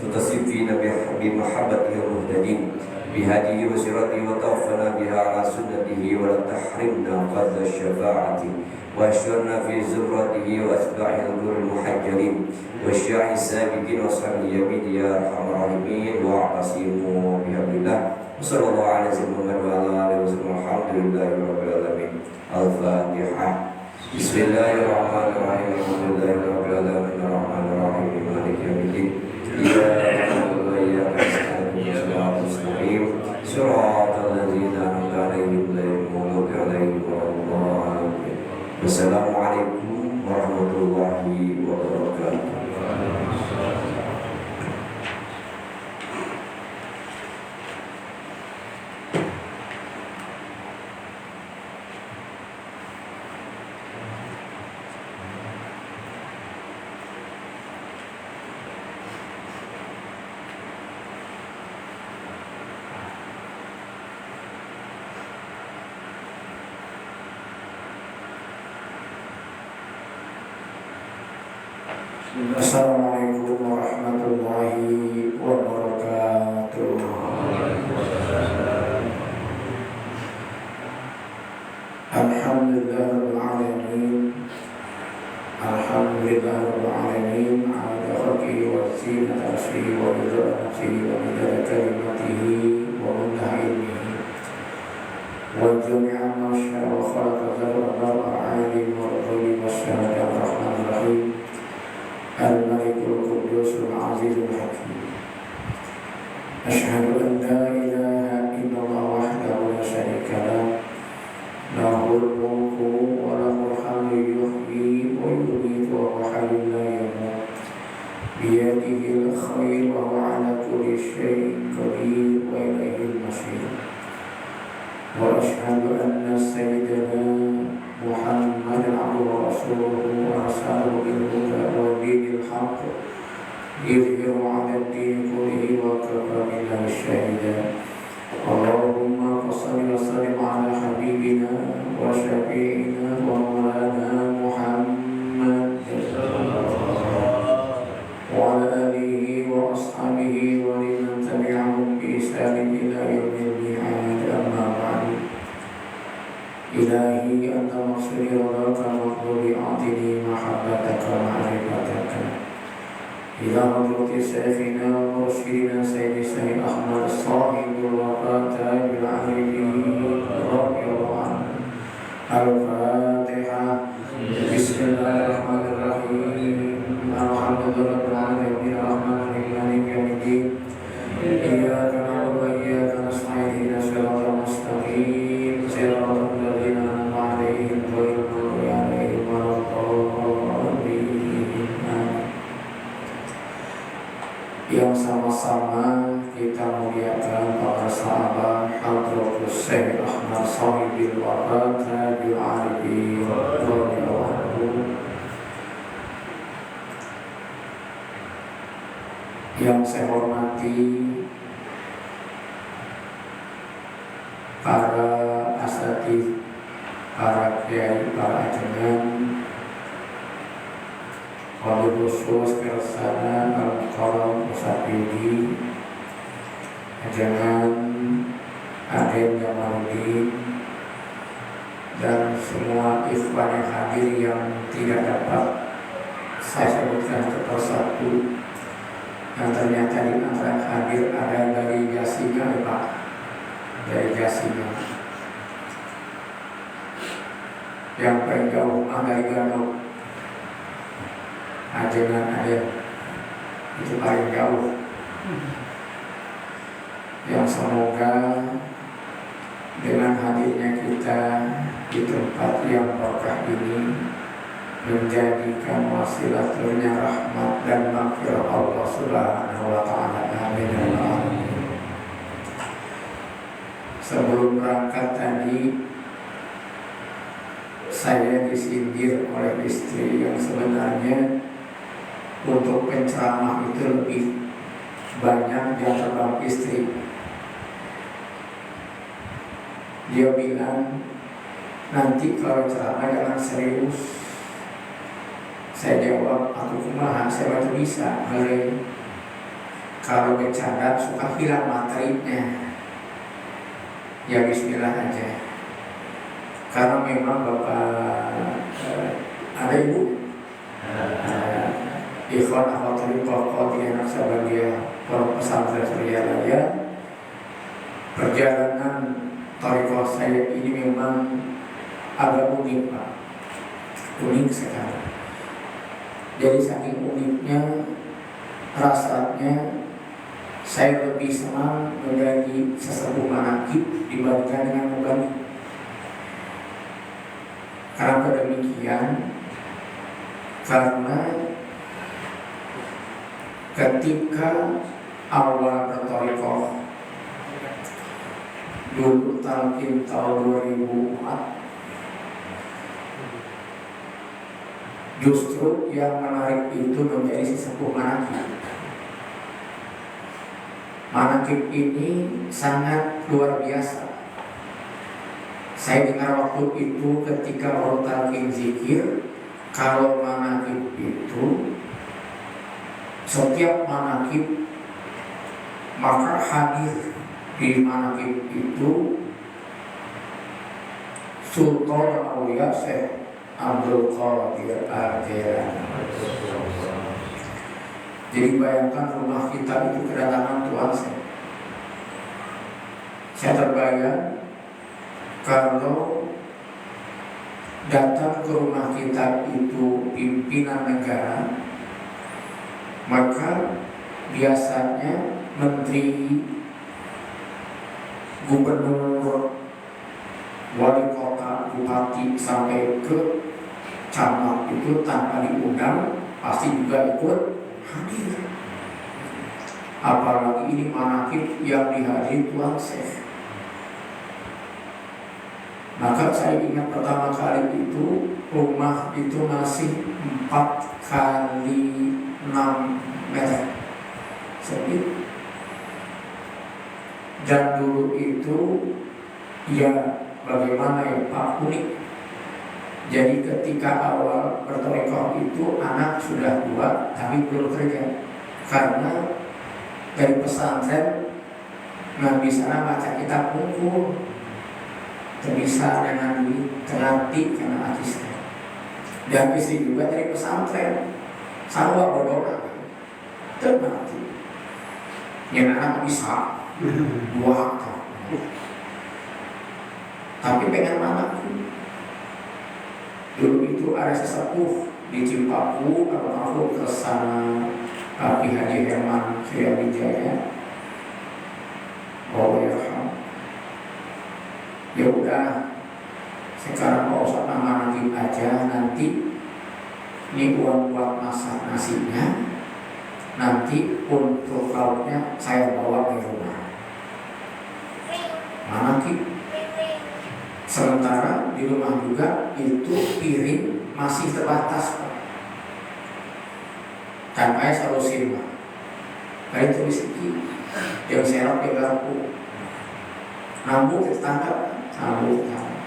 mutasifina bimahabbatihi muhtadin bihadihi wa siratihi wa tawaffana biha ala sunnatihi wa la tahrimna fadla syafa'ati wa asyurna fi zumratihi wa asba'il ghuril muhajjalin wa sya'i sabiqin wa sahbihi yamin ya arhamar rahimin wa a'tasimu bihablillah. Wassallallahu ala sayyidina Muhammad wa ala alihi wasallam. Alhamdulillahirabbil alamin. Al-Fatihah. Bismillahirrahmanirrahim. Alhamdulillahirabbil alamin arrahmanir rahim maliki yaumiddin. Iyyaka na'budu wa iyyaka nasta'in ihdinas siratal mustaqim siratal ladzina an'amta 'alaihim ghairil maghdubi 'alaihim waladdallin. Wassalamualaikum warahmatullahi wabarakatuh. Assalamualaikum warahmatullahi wabarakatuh. Alhamdulillahirabbil alamin. Alhamdulillahirabbil alamin ala khalqihi wa zinati arshihi wa ridwanihi wa midada kalimatihi wa muntaha ilmihi wa jami'a ma syaa wa khalaqa dzal alim wa ghaibi wasyahada ar-rahmanir rahim. Al-Malikul Qudusul Azizul Hakim. Asyhadu an la ilaha illallah wahdahu la syarika lah. Lahul mulku wa lahul hamdu yuhyi wa yumiitu wa huwa hayyun la yamut. Biyadihil khair wa huwa ala kulli syai'in qadir wa ilaihil masir. Wa asyhadu anna sayyidana Muhammadan abduhu wa rasuluhu wa arsalahu bil huda wa dinil haqq yudhhiru 'ala ad-din kullihi wa kafa billahi shahida. Allahumma shalli wa sallim 'ala habibina wa syafi'ina wa maulana Muhammad wa 'ala alihi wa ashabihi wa liman tabi'ahum bi ihsanin ila yaumil mi'ad. Amma ba'du. Ilahi anta maksudi wadaka makhlubi a'tini mahabbataka ma'rifataka ila hadrati syekhina wa mursyidina sayyidi Sayyid Ahmad sahibul waqata bil arifin radhiyallahu anhu. Al-Fatihah. Bismillahirrahmanirrahim. Alhamdulillahirabbil alamin arrahmanir rahim maliki yaumiddin. Iyyaka na'budu wa iyyaka nasta'in ihdinas siratal mustaqim siratal ladzina an'amta 'alaihim ghairil maghdubi 'alaihim waladdallin. Yang sama-sama kita muliakan para sahabat Hadratus Syekh Ahmad Sahibil Waqat Bil Arifin radhiyallahu anhu. Yang saya hormati para asatidz, para kiai, para ajengan, wabil khusus Kersana Al-Mukarram Usapidi, ajengan Aden Jamaluddin, dan semua ikhwan yang hadir yang tidak dapat saya sebutkan satu persatu, yang ternyata di antara hadir ada dari Jasinga, Pak, dari Jasinga. Yang paling jauh dari Gano, Ajengan ada, itu paling jauh. Yang semoga dengan hadirnya kita di tempat yang berkah ini menjadikan wasilah turunnya rahmat dan maghfirah Allah Subhanahu wa taala. Amin ya rabbal alamin. Sebelum berangkat tadi saya disindir oleh istri yang sebenarnya untuk penceramah itu lebih banyak yang terbang istri. Dia bilang, nanti kalau ceramah jangan serius. Saya jawab, aku kumaha, saya baca bisa. Kalau bercanda suka hilang materinya. Ya bismillah aja. Karena memang Bapak ada ibu ikhwan akhwat tariqah anak sahabat Pondok Pesantren Suryalaya. Perjalanan tariqah saya ini memang agak unik, Pak. Unik sekali. Jadi saking uniknya, rasanya saya lebih senang menjadi sesepuh manaqib dibandingkan dengan mubalik. Kenapa demikian? Karena ketika awal bertariqah dulu talqin tahun 2004, justru yang menarik itu menjadi sesepuh manaqib. Manaqib ini sangat luar biasa. Saya dengar waktu itu ketika mau talqin zikir, kalau manaqib itu setiap manaqib maka hadir di manaqib itu Sultan Aulia Syekh Abdul Qadir Al-Jailani. Jadi bayangkan rumah kita itu kedatangan Tuhan saya. Saya terbayang kalau datang ke rumah kita itu pimpinan negara, maka biasanya menteri, gubernur, wali kota, bupati sampai ke camat itu tanpa diundang pasti juga ikut hadir. Apalagi ini manaqib yang dihadiri Tuan Syekh. Maka saya ingat pertama kali itu rumah itu masih 4 kali 6 meter sempit. Dan dulu itu ya bagaimana ya Pak, unik. Jadi ketika awal bertariqah itu anak sudah tua tapi belum kerja, karena dari pesantren nggak bisa baca kitab buku, bisa dengan duit terlatih karena ajisnya. Dan istri juga dari pesantren, sama bodoh terlatih. Yang anak bisa dua tapi pengen mana? Dulu itu ada sesepuh di Cipaku, aku ke sana, Pak Haji Herman Surya Wijaya. Oh ya, ya udah, sekarang mau usah nama nanti aja, nanti ini uang buat masak nasinya, nanti untuk lauknya saya bawa ke rumah. Mana ki? Sementara di rumah juga itu piring masih terbatas, Pak. Dan saya selalu sirma. Dari tulis iki yang serap di garpu, nambung ke tetangga, nambung ke tetangga.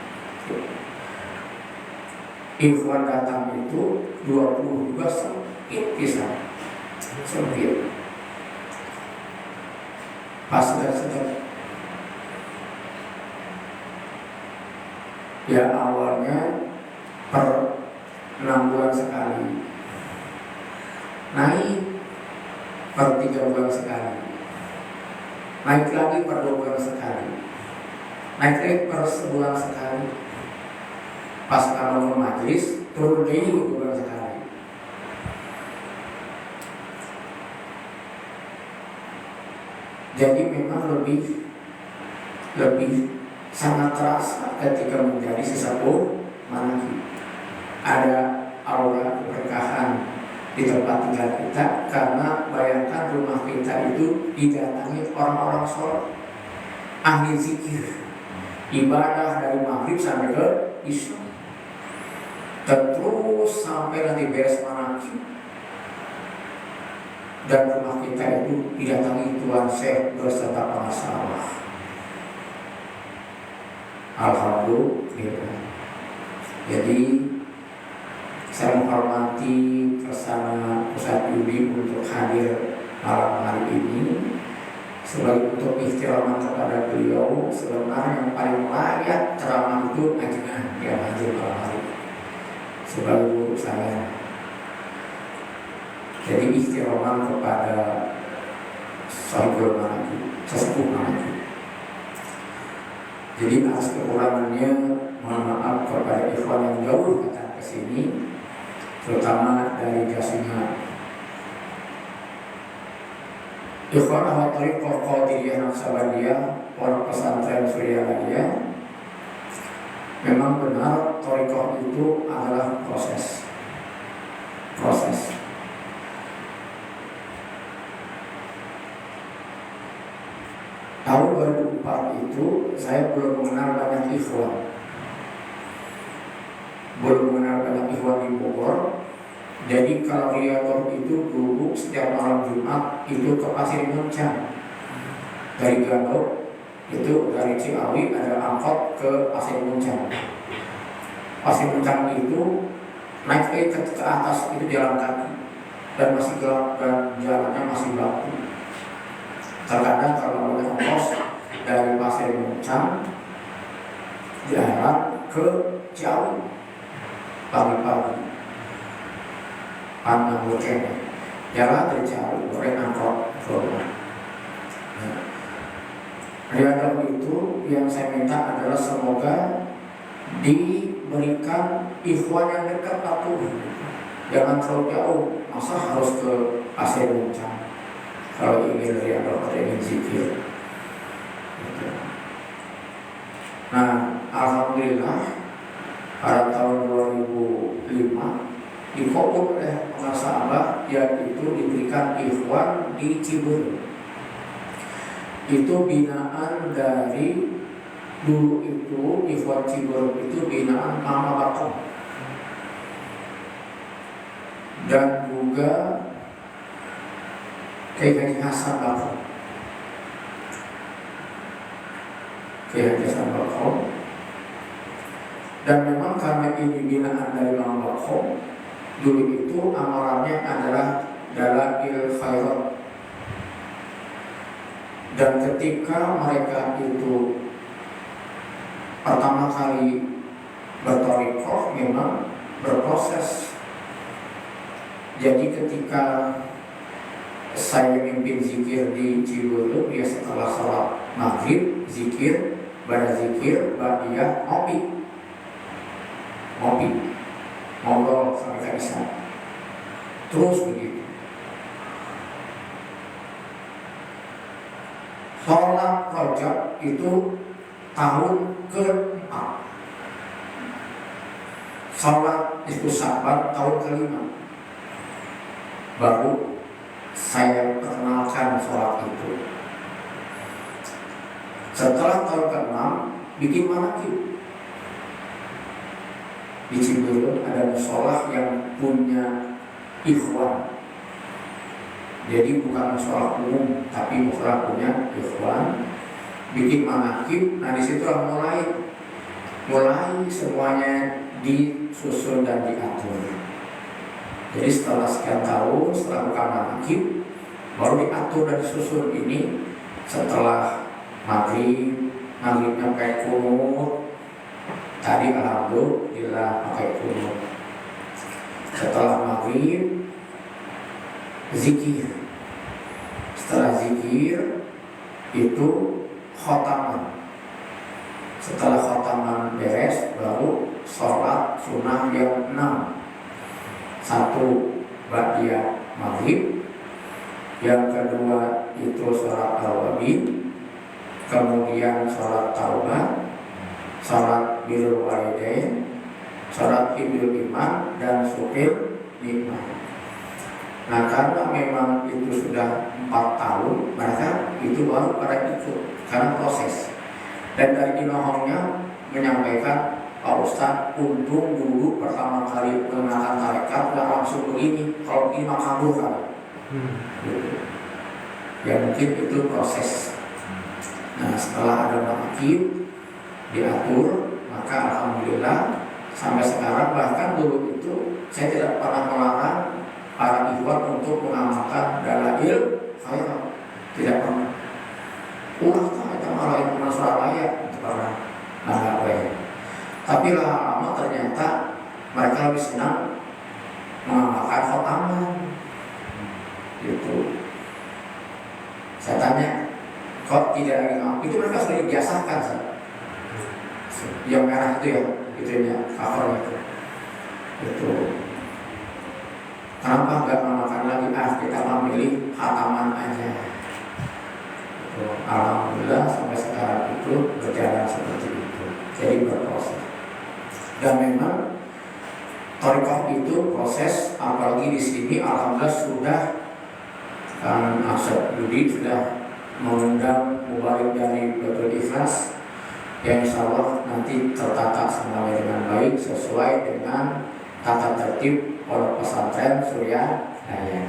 Ikhwan datang itu 20 juga sempit bisa, sempit. Pas sedang Ya awalnya per 6 bulan sekali, naik per 3 bulan sekali, naik lagi per 2 bulan sekali, naik lagi per sebulan sekali. Pas kalau ke majelis turun lagi 2 bulan sekali. Jadi memang lebih sangat terasa ketika menjadi sesepuh manaki. Ada aura keberkahan di tempat tinggal kita, karena bayangkan rumah kita itu didatangi orang-orang soleh, ahli zikir, ibadah dari maghrib sampai ke isya, dan terus sampai nanti beres manaki. Dan rumah kita itu didatangi Tuan Syekh beserta pengasalah. Alhamdulillah. Jadi saya menghormati kersana Ustaz Yudi untuk hadir malam hari ini sebagai untuk ikhtiaraman kepada beliau. Sebenarnya yang paling layak ceramah itu Ajnan yang hadir malam hari sebagai guru saya. Jadi ikhtiaraman kepada Sohibul Manaki, sesepuh Manaki. Jadi atas kekurangannya mohon maaf kepada ikhwan yang jauh datang ke sini, terutama dari Jasinga. Ikhwan ahwat thariqah Qadiriyah Naqsabandiyah, Pondok Pesantren Suryalaya. Memang benar thariqah itu adalah proses. Tahun 2004 itu saya belum mengenal banyak ikhwan, di Bogor. Jadi kalau Riyadhah itu dulu setiap malam Jumat itu ke Pasir Muncang. Dari Gadok itu dari Ciawi ada angkot ke Pasir Muncang. Pasir Muncang itu naik ke atas itu jalan kaki dan masih gelap dan jalannya masih batu. Terkadang kalau ada ongkos dari Pasir Muncang jalan ke Ciawi pagi-pagi, pandang weekend, jalan dari Ciawi boleh angkot ke rumah. Riyadhah itu yang saya minta adalah semoga diberikan ikhwan yang dekat atuh, jangan terlalu jauh. Masa harus ke Pasir Muncang kalau ingin Riyadhah atau ingin zikir. Nah, alhamdulillah pada tahun 2005 dikobul oleh pengasahabah, yaitu diberikan ikhwan di Ciburu. Itu binaan dari dulu itu ikhwan Ciburu itu binaan Mama Bakom dan juga Kiai Haji Hasan Bakom. Dan memang karena ini binaan dari Mama Bakom, dulu itu amalannya adalah Dalail Khairat. Dan ketika mereka itu pertama kali berthariqah memang berproses. Jadi ketika saya mimpin zikir di Cibulu, ya setelah sholat maghrib zikir, pada zikir, ba'diyah ngopi, ngobrol sampai isya, terus begitu. Sholat Rajab itu tahun ke-4, sholat Nisfu Sya'ban tahun ke-5, baru saya perkenalkan sholat itu. Setelah tahun ke-6 bikin manakib. Di Cibulu ada musola yang punya ikhwan. Jadi bukan musola umum, tapi musola punya ikhwan. Bikin manakib. Nah disitulah mulai semuanya disusun dan diatur. Jadi setelah sekian tahun, setelah buka manakib, baru diatur dan disusun ini. Setelah maghribnya kayak kunut, Tadi alhamdulillah pakai kunut. Setelah maghrib zikir. Setelah zikir itu khotaman. Setelah khotaman beres baru sholat sunnah yang 6. 1 ba'diyah maghrib, yang kedua itu sholat tarawih, kemudian sholat taubah, sholat birrul walidain, sholat idul iman, dan syukur nikmat. Nah karena memang itu sudah 4 tahun, maka itu baru pada ikut karena proses. Dan dari inohongnya menyampaikan, Pak Ustadz, untung dulu pertama kali mengenalkan tarekat nggak langsung begini, kalau begini mah kabur kan. Ya mungkin itu proses. Nah setelah ada makib diatur, maka alhamdulillah sampai sekarang, bahkan dulu itu saya tidak pernah melarang para ikhwan untuk mengamalkan dalail khairat, tidak pernah. Ulah kita malah yang pernah Surabaya itu pernah nggak boleh. Tapi lama-lama ternyata mereka lebih senang mengamalkan khotaman. Gitu. Saya tanya, kok tidak lagi ngamal? Itu mereka sudah dibiasakan, yang merah itu ya, itunya cover itu. Kenapa nggak mengamalkan lagi? Kita memilih khataman aja. Gitu. Alhamdulillah sampai sekarang itu berjalan seperti itu. Jadi berproses. Dan memang thariqah itu proses, apalagi di sini alhamdulillah sudah Asyad Budi sudah mengundang mubarik dari Baitul Ikhlas yang insya Allah nanti tertata semuanya dengan baik sesuai dengan tata tertib Pondok Pesantren Surya Daya.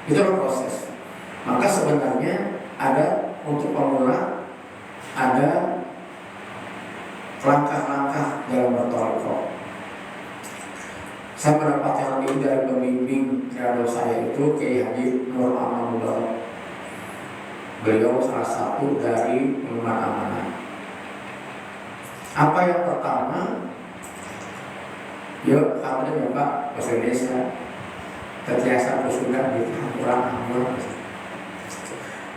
Itu proses. Maka sebenarnya ada untuk pemula ada langkah-langkah dalam berthariqah. Saya mendapatkan ini dari pembimbing jadwal saya itu Kiai Haji Nur Aman Mubarak. Beliau salah satu dari pengumuman amanah. Apa yang pertama? Yuk, apa ya Pak? Bahasa Indonesia. Terbiasa sudah kurang aman.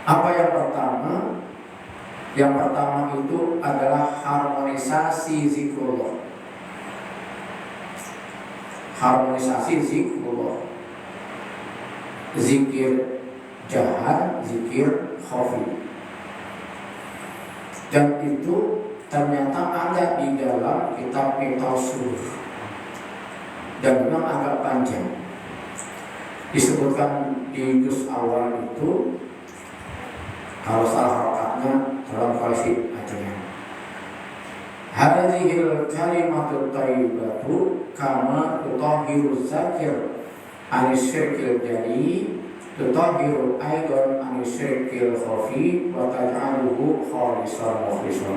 Apa yang pertama? Yang pertama itu adalah harmonisasi zikrullah. Harmonisasi zikrullah. Zikir jahar, zikir khafi. Dan itu ternyata ada di dalam kitab Mitausul. Dan memang agak panjang. Disebutkan di juz awal itu, kalau salah harokatnya dalam koleksi artinya, hadhil kalimatut thayyibatu kama tutahhiru zakir anisyirkil jali tutahhiru aidan anisyirkil khafi wa taj'aluhu khalisan mukhlisan.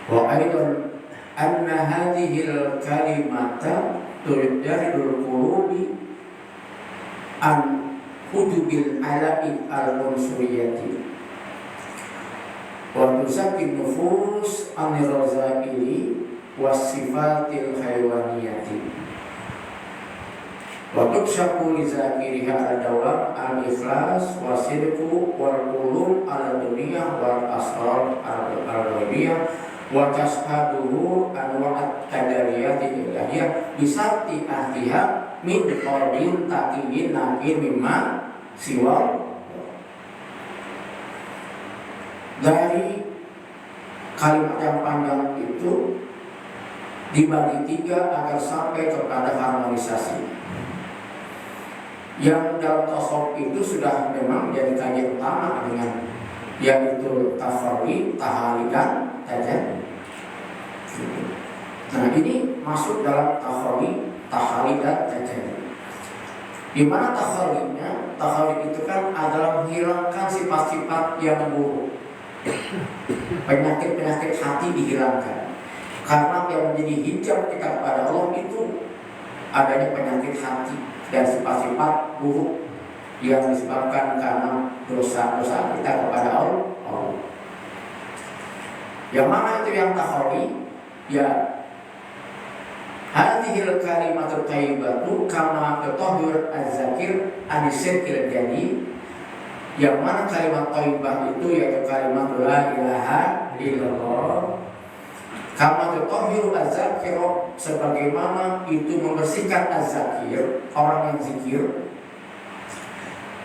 Wa aidan anna hadhil kalimata tujaridul qulubi an hujubil ala'i al-unsuriyati wa tusakin nufus anirozaili wasifatil haywaniyati wa tukshaku lizakiriha al-dawam al-ikhlas wasidku wal-qulum al-dunia wal-asrar al-ghaibiyah wa tashaduhu anwa'at tadariyati ilahiyah bisarti ahliha min qalbin taqiyin naqin mimma siwa. Dari kalimat yang panjang itu dibagi 3 agar sampai kepada harmonisasi. Yang dalam tasawuf itu sudah memang menjadi kajian utama dengan yaitu tafarri, tahali dan tajad. Nah ini masuk dalam tafarri, tahali dan tajad. Di mana tahalinya? Tahali itu kan adalah menghilangkan sifat-sifat yang buruk. Penyakit-penyakit hati dihilangkan. Karena yang menjadi hijab kita kepada Allah itu adanya penyakit hati dan sifat-sifat buruk yang disebabkan karena dosa-dosa kita kepada Allah. Yang mana itu yang takholi? Ya, hadhil kalimatut thayyibatu kama tatahhur az-zakir anisirkil jadi. Yang mana kalimat thayyibah itu yaitu kalimat la ilaha illallah. Kama tatahhur az-zakir, sebagaimana itu membersihkan az-zakir, orang yang zikir,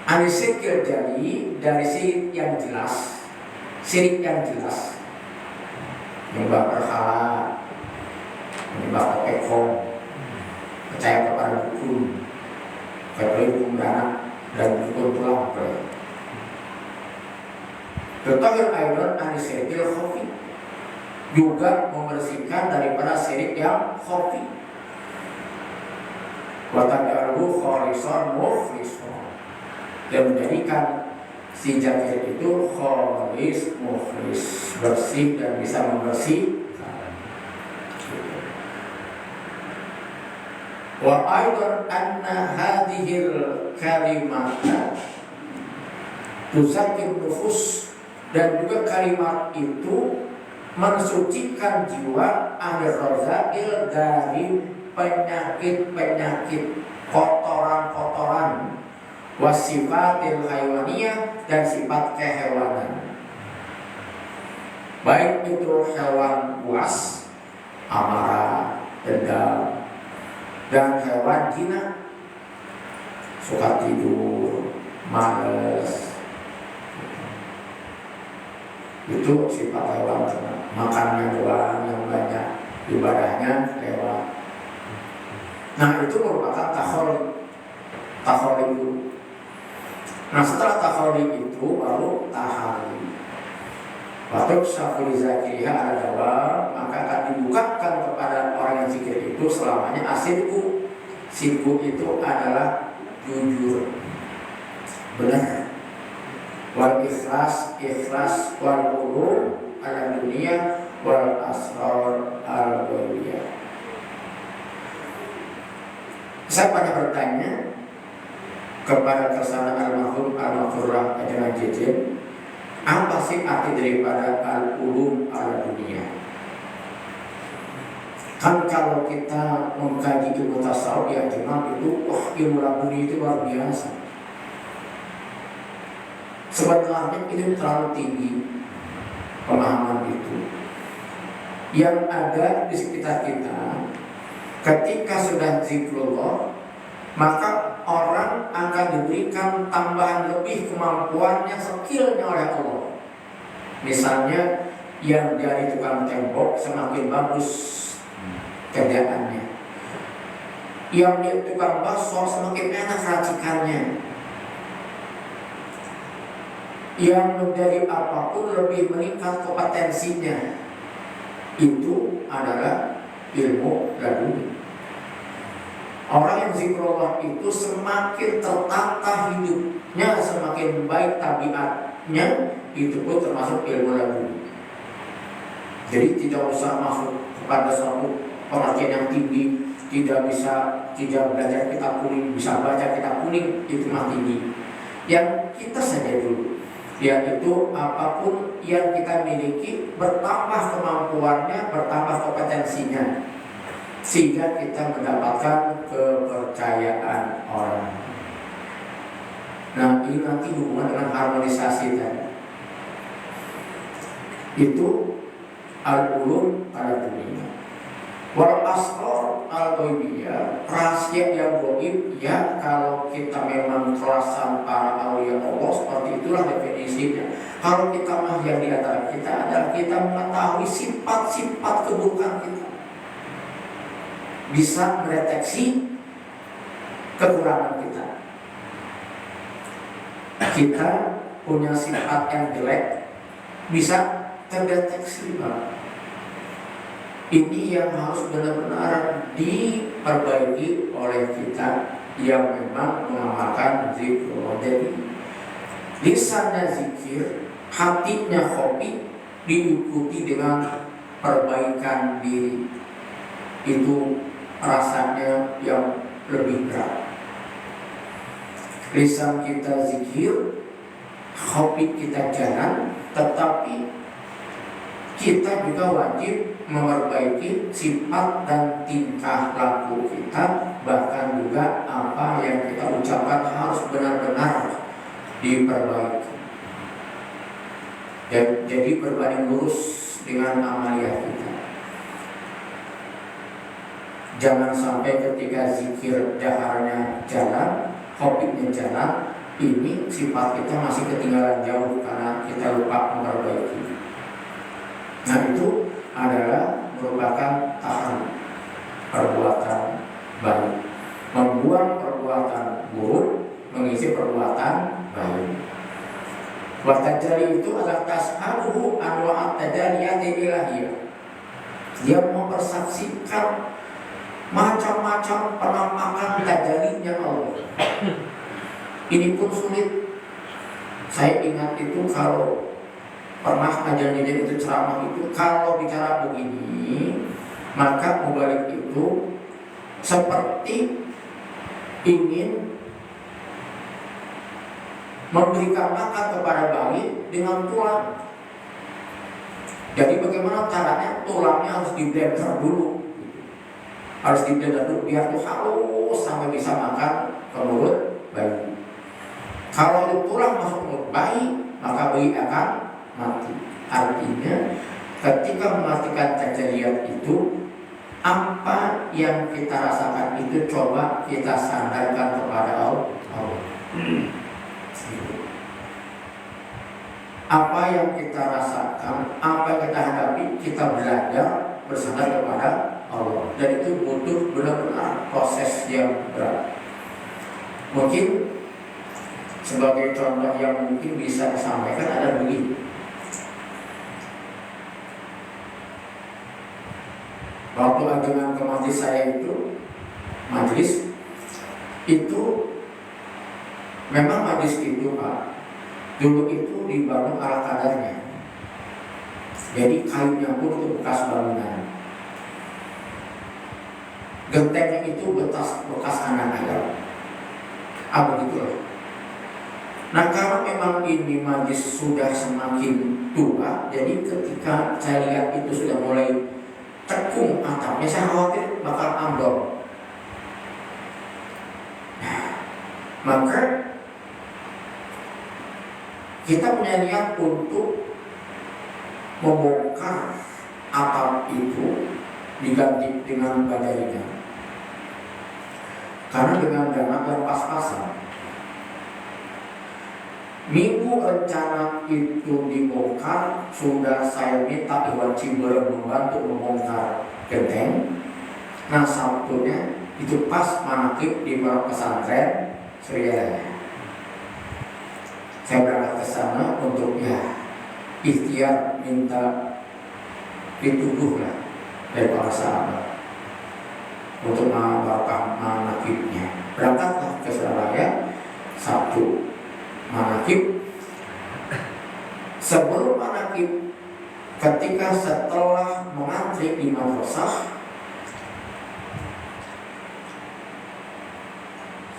anisirkil jadi, dari syirik yang jelas, syirik yang jelas, menyembah berhala, menyembah pekong, percaya kepada dukun, percaya hukum beranak dan dukun tulang. Tetahir aidan anisirkil khafi, juga membersihkan daripada syirik yang khafi. Wa tajaluhu khalisan mukhlisan, dan menjadikan si zakir itu khalis mukhlis, bersih dan bisa membersihkan. Wa aidan anna hadhil kalimata tuzakkir nufus, dan juga kalimat itu mensucikan jiwa ahli rozail dari penyakit-penyakit, kotoran-kotoran, wasifatil haywaniyah, dan sifat kehewanan. Baik itu hewan buas, amarah, dendam, dan hewan jinak, suka tidur, malas. Itu sifat hewan, makannya doang yang banyak, ibadahnya lewat. Nah, itu merupakan takholi itu. Nah, setelah takholi itu baru tahali. Waktu syafuli zakiriha ada dawa, maka akan dibukakan kepada orang yang zikir itu selamanya asidku. Sidku itu adalah jujur, benar. Wal ikhlas, ikhlas wal ulum ala dunia wal asrar al ghaibiyah. Saya pernah bertanya kepada Kersana almarhum Al-Maghfurah Ajaran Jejen, apa sih arti daripada al-ulum ala dunia? Kan kalau kita mengkaji ilmu tasawuf ya jenak itu, wah ilmu dunia itu luar biasa. Sebenarnya itu terlalu tinggi pemahaman itu. Yang ada di sekitar kita, ketika sudah zikrullah, maka orang akan diberikan tambahan lebih kemampuannya, skillnya oleh Allah. Misalnya yang dari tukang tembok semakin bagus kerjaannya, yang di tukang bakso semakin enak racikannya, yang menjadi apapun lebih meningkat kompetensinya. Itu adalah ilmu laduni. Orang yang zikrullah itu semakin tertata hidupnya, semakin baik tabiatnya, itu pun termasuk ilmu laduni. Jadi tidak usah masuk kepada suatu pengertian yang tinggi, tidak belajar kitab kuning, bisa baca kitab kuning, itu mah tinggi. Yang kita saja dulu, yaitu apapun yang kita miliki, bertambah kemampuannya, bertambah kompetensinya, sehingga kita mendapatkan kepercayaan orang. Nah, ini nanti hubungan dengan harmonisasi tadi. Itu al-ulum ala dunia. Wal asrar al-ghaibiyah, rahasia yang gaib, ya kalau kita memang kerasan para aulia Allah, seperti itulah definisinya. Kalau kita mah yang di antara kita adalah kita mengetahui sifat-sifat keburukan kita, bisa mendeteksi kekurangan kita. Kita punya sifat yang jelek, bisa terdeteksi, Pak. Ini yang harus benar-benar diperbaiki oleh kita yang memang mengamalkan zikrullah. Jadi lisannya zikir, hatinya khofi, diikuti dengan perbaikan diri. Itu rasanya yang lebih berat. Lisan kita zikir, khofi kita jalan, tetapi kita juga wajib memperbaiki sifat dan tingkah laku kita, bahkan juga apa yang kita ucapkan harus benar-benar diperbaiki. Jadi berbanding lurus dengan amalia kita. Jangan sampai ketika zikir jaharnya jalan, khofifnya jalan, ini sifat kita masih ketinggalan jauh karena kita lupa memperbaiki. Nah, itu adalah merupakan tahan perbuatan baik, membuang perbuatan buruk, mengisi perbuatan baik. Watajali itu adalah tashabuhu anwa'at tajaliyati ilahiyah. Dia mempersaksikan macam-macam penampakan tajalinya Allah. Ini pun sulit. Saya ingat itu kalau pernah ajar itu ceramah itu, kalau bicara begini maka mubalik itu seperti ingin memberikan makan kepada bayi dengan tulang. Jadi bagaimana caranya? Tulangnya harus di-blender dulu, harus di-blender dulu biar tuh halus sampai bisa makan ke mulut bayi. Kalau itu tulang masuk mulut bayi, maka bayi akan mati. Artinya ketika mematikan tajaliyat itu, apa yang kita rasakan itu coba kita sandarkan kepada Allah. Apa yang kita rasakan, apa yang kita hadapi, kita belajar bersandar kepada Allah. Dan itu butuh benar-benar proses yang berat. Mungkin sebagai contoh yang mungkin bisa disampaikan ada begini. Waktu ajangan ke majlis saya itu, majlis itu memang majlis itu Pak, dulu itu dibangun ala kadarnya. Jadi kayunya pun itu bekas bangunan. Gentengnya itu bekas anak ayam. Apa gitu loh. Nah, karena memang ini majlis sudah semakin tua, jadi ketika saya lihat itu sudah mulai cekung atapnya, saya khawatir bakal ambrol. Nah, maka kita punya niat untuk membongkar atap itu, diganti dengan baja. Karena dengan dana yang pas-pasan, minggu rencana itu dibongkar, sudah saya minta Iwan Ciberem membantu membongkar genteng. Nah, Sabtunya itu pas manakib di Pondok Pesantren Sriwijaya. Saya berangkat ke sana untuk ikhtiar minta dituduh lah dari para sahabat untuk membawakan manakibnya. Berangkatlah ke Surabaya Sabtu manakib. Sebelum manakib, ketika setelah mengantri di madrasah,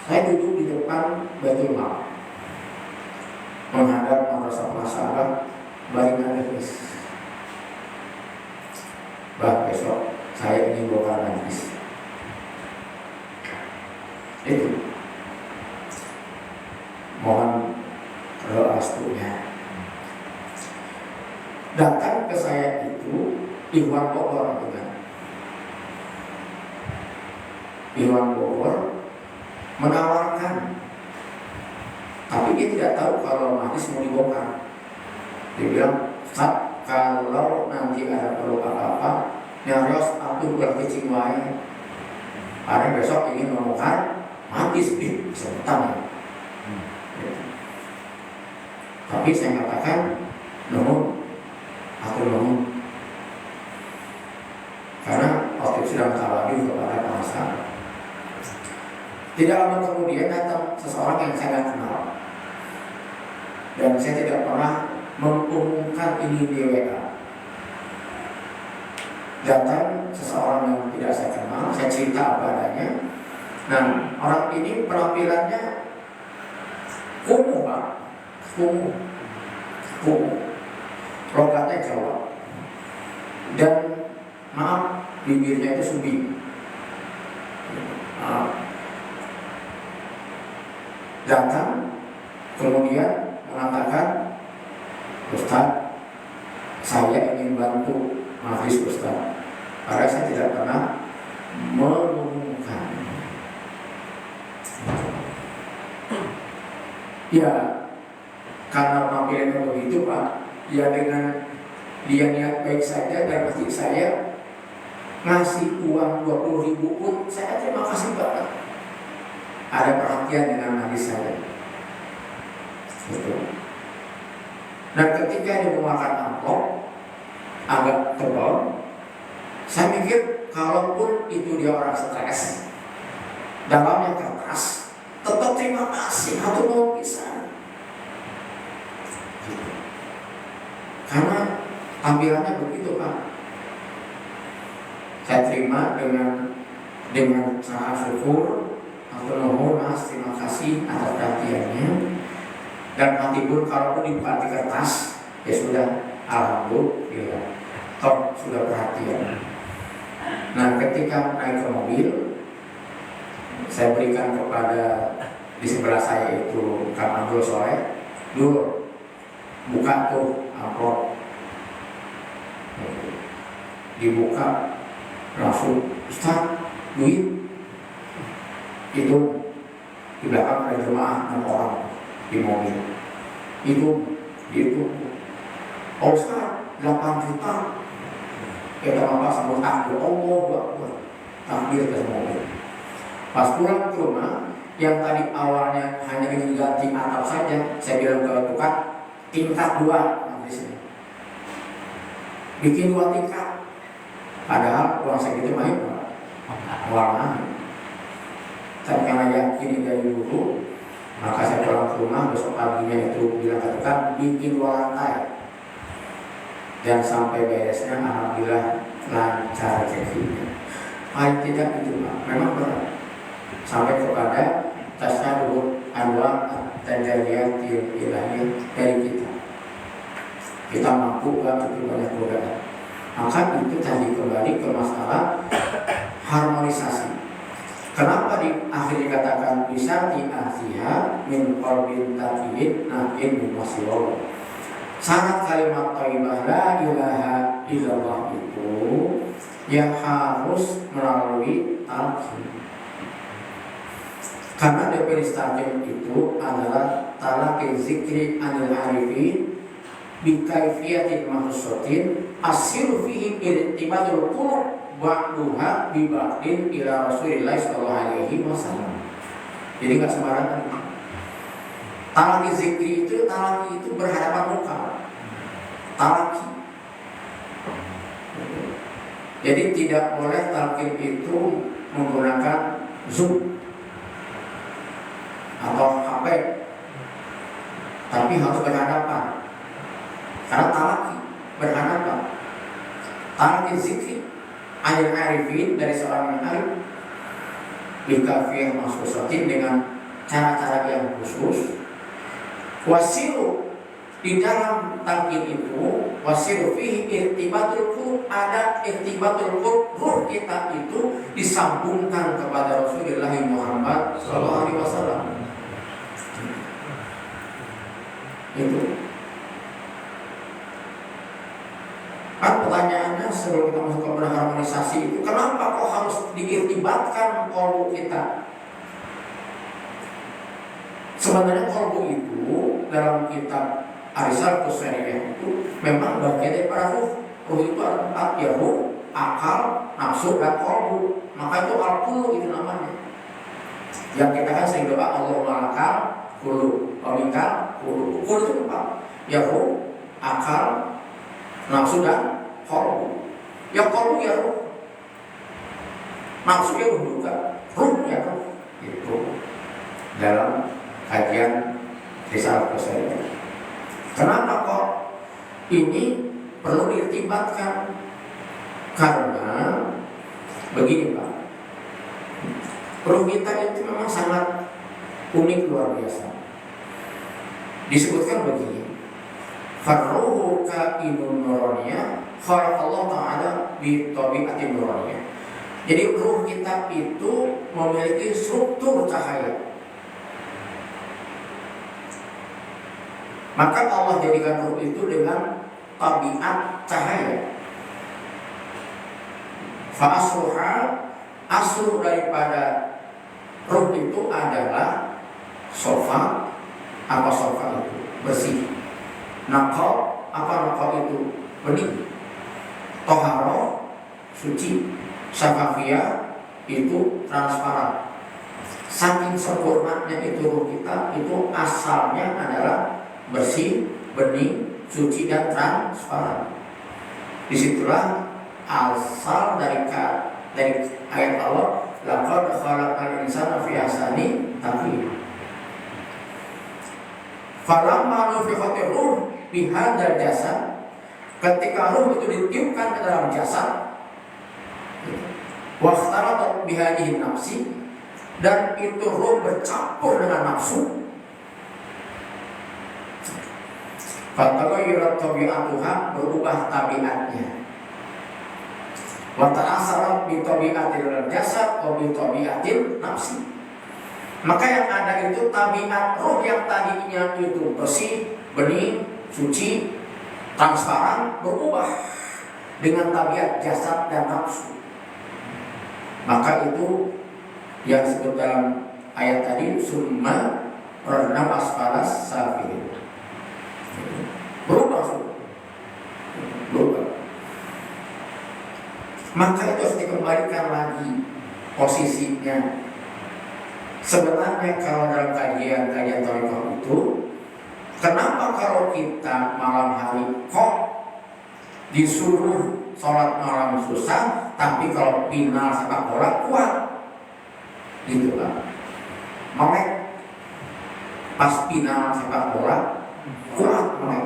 saya duduk di depan Baitul Mal menghadap madrasah masyarakat Baringan Hadis. Besok saya ingin bongkar majlis. Itu mohon restunya. Datang ke saya itu Iwan Bogor, Iwan Bogor menawarkan, tapi dia tidak tahu kalau majlis mau dibongkar. Dia bilang, "Ustaz, kalau nanti ada perlu apa-apa, nyarios aku pulang ke Cingwai. Karena besok ingin membongkar majlis sebentar." Tapi saya katakan, "Nuhun, aku nuhun." Karena waktu itu sedang tawadu kepada para sahabat. Tidak lama kemudian datang seseorang yang saya tidak kenal, dan saya tidak pernah mengumumkan ini di WA. Datang seseorang yang tidak saya kenal, saya cerita apa adanya. Nah, orang ini penampilannya kumuh Pak, kumuh, logatnya Jawa. dan maaf bibirnya itu subi. Datang kemudian mengatakan, Ustaz, saya ingin bantu majelis Ustaz, karena saya tidak pernah mengumumkan. Ya, karena penampilannya begitu Pak, ya dengan dia niat baik saja dan masjid saya ngasih uang 20.000 pun saya terima kasih banget. Ada perhatian dengan majelis saya. Gitu. Dan ketika dia memakan amplop agak tebal, saya mikir kalaupun itu dia orang stres, dalamnya kertas, tetap terima kasih atau mau pisah. Gitu. Karena tampilannya begitu Pak. Saya terima dengan cara syukur. Aku mohon Mas, terima kasih atas perhatiannya. Dan hati pun kalaupun dibuka di kertas, ya sudah, alhamdulillah, toh sudah perhatian. Nah, ketika naik ke mobil, saya berikan kepada di sebelah saya itu Kang Abdul Soleh, Dul, buka tuh amplop. Dibuka, langsung, Ustaz, duit. Itu di belakang ada jemaah 6 orang di mobil. Itu oh Ustaz, 8 juta. Kita apa sama takbir Allah Akbar. Takbir ke mobil. Pas pulang ke rumah, yang tadi awalnya hanya ingin ganti atap saja, saya bilang ke tukang, tingkat 2 majelisnya. Bikin 2 tingkat. Padahal uang segitu main warna. Tapi karena yakin dari dulu, maka saya pulang ke rumah, besok paginya itu bilang ke tukang, bikin 2 lantai. Dan sampai beresnya alhamdulillah lancar rezekinya. Paling tidak itu Pak, memang berat. Sampai kepada tasawuf anwa dan jariyatil ilahiyah dari kita. Kita mampu kan itu banyak godaan. Maka itu tadi kembali ke masalah harmonisasi. Kenapa di akhir dikatakan bisa diasiha min qalbin taqiyyin na'in min wasillah. Syarat kalimat thayyibah la ilaha illallah itu yang harus melalui talqin. Karena definisi talqin itu adalah talaqi zikri anil arifin bi kaifiyatin mahsusatin asiru fihi irtibatul qulub ba'duha bi ba'din ila Rasulillah sallallahu alaihi wasallam. Jadi enggak sembarangan. Talaqi zikri itu, talaqi itu berhadapan muka. Talaqi. Jadi tidak boleh talqin itu menggunakan Zoom atau HP, tapi harus berhadapan. Karena talaqi berhadapan. Talaqi zikri Anil arifin dari seorang yang arif bikafiyah mahsusatin dengan cara-cara yang khusus. Wasilu di dalam talqin itu, wasilu fihi irtibatul qulub, ada irtibatul qulub, ruh kita itu disambungkan kepada Rasulullah Muhammad sallallahu alaihi wasallam. Itu kan pertanyaannya sebelum kita masuk ke harmonisasi itu, kenapa kok harus diirtibatkan qalbu kita? Sebenarnya qalbu itu dalam kitab Arisal Kusariyah itu memang bagian daripada ruh. Ruh itu ada 4, ya ruh, akal, nafsu, dan qalbu. Maka itu al-qulu itu namanya. Yang kita kan sering doa Allahumma lakal qulu wa minkal qulu. Qulu itu 4. Ya ruh, akal, nafsu dan qalbu. Ya qalbu ya ruh, nafsu ya ruh juga, ruh ya ruh. Itu dalam kajian Risalah Kusariyah. Kenapa kok ini perlu diirtibatkan? Karena begini Pak, ruh kita itu memang sangat unik, luar biasa. Disebutkan begini, farruhu kainun nuraniyah khalaqallahu ta'ala bi tabi'atin nuraniyyah. Jadi ruh kita itu memiliki struktur cahaya. Maka Allah jadikan ruh itu dengan tabiat cahaya. Fa asruha, asru daripada ruh itu adalah sofa. Apa sofa itu? Bersih. Naqab, apa naqab itu? Bening. Toharo, suci. Syafafiyah itu transparan. Saking sempurnanya itu ruh kita, itu asalnya adalah bersih, bening, suci dan transparan. Disitulah asal dari ayat Allah, laqad khalaqal insana fi ahsani taqwim. Falamma nufikhatir ruh fi hadzal jasad, ketika ruh itu ditiupkan ke dalam jasad, waqtaratat bihadihi nafsi, dan itu ruh bercampur dengan nafsu, fataghayyara tabi'atuha, berubah tabiatnya, wa ta'assara bi tabi'atil jasad wa bi tabi'atil nafsi. Maka yang ada itu tabiat ruh yang tadinya itu bersih, bening, suci, transparan, berubah dengan tabiat jasad dan nafsu. Maka itu yang disebut dalam ayat tadi, summa radna asfalas safilin. Berubah. Maka itu harus dikembalikan lagi posisinya. Sebenarnya kalau dalam kajian thariqah itu, kenapa kalau kita malam hari kok disuruh sholat malam susah, tapi kalau final sepak bola kuat, gitu kan? Melek pas final sepak bola kuat melek,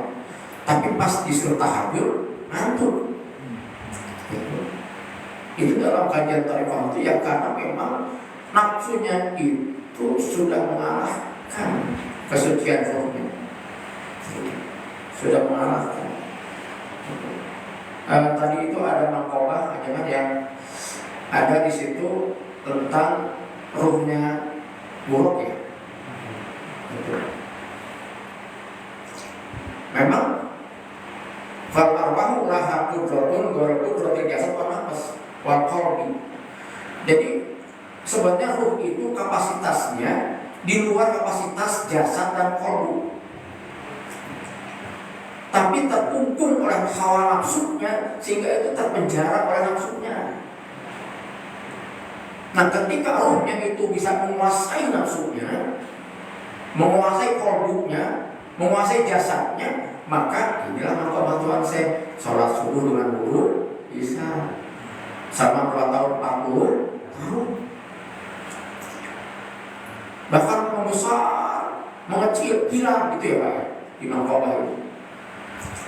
tapi pas disuruh tahajud ngantuk. Gitu. Itu dalam kajian thariqah itu ya, karena memang nafsunya itu sudah mengalahkan kesucian ruhnya, sudah mengalahkan. Tadi itu ada maqalah yang ada di situ tentang ruhnya buruk ya. Memang fal arwahu laha qudratun ghairu qudratil jasad wa nafs wa qalbi. Jadi sebenarnya ruh itu kapasitasnya di luar kapasitas jasad dan qalbu, tapi terkungkung oleh hawa nafsunya, sehingga itu terpenjara oleh nafsunya. Nah, ketika ruhnya itu bisa menguasai nafsunya, menguasai qalbunya, menguasai jasadnya, maka inilah maqam Tuhan saya. Sholat subuh dengan wudu bisa selama 2 tahun 40 tahun, bahkan membesar, mengecil, hilang gitu ya Pak ya, di maqam itu.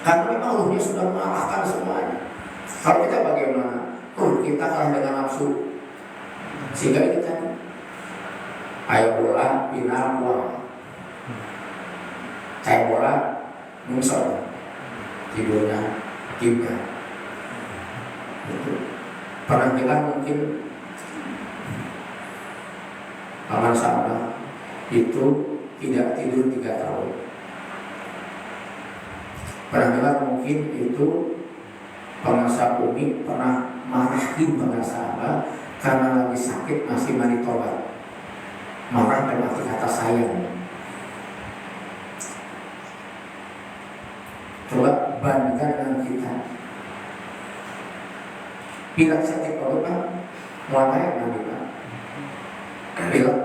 Karena memang ruhnya sudah mengalahkan semuanya. Kalau kita bagaimana? Ruh kita kalah dengan nafsu, sehingga itu kan ayo bola final buang, saya bola muncul, tidurnya timnya. Itu pernah dengar mungkin paman sahabat itu tidak tidur 3 tahun. Pernah dengar mungkin itu pengusaha Umi pernah marahin pengusaha Abah karena lagi sakit masih mandi tobat. Marah dan arti kata sayang. Coba bandingkan dengan kita. Pilek sakit tobat Pak, muat air mandi Pak. Pilek,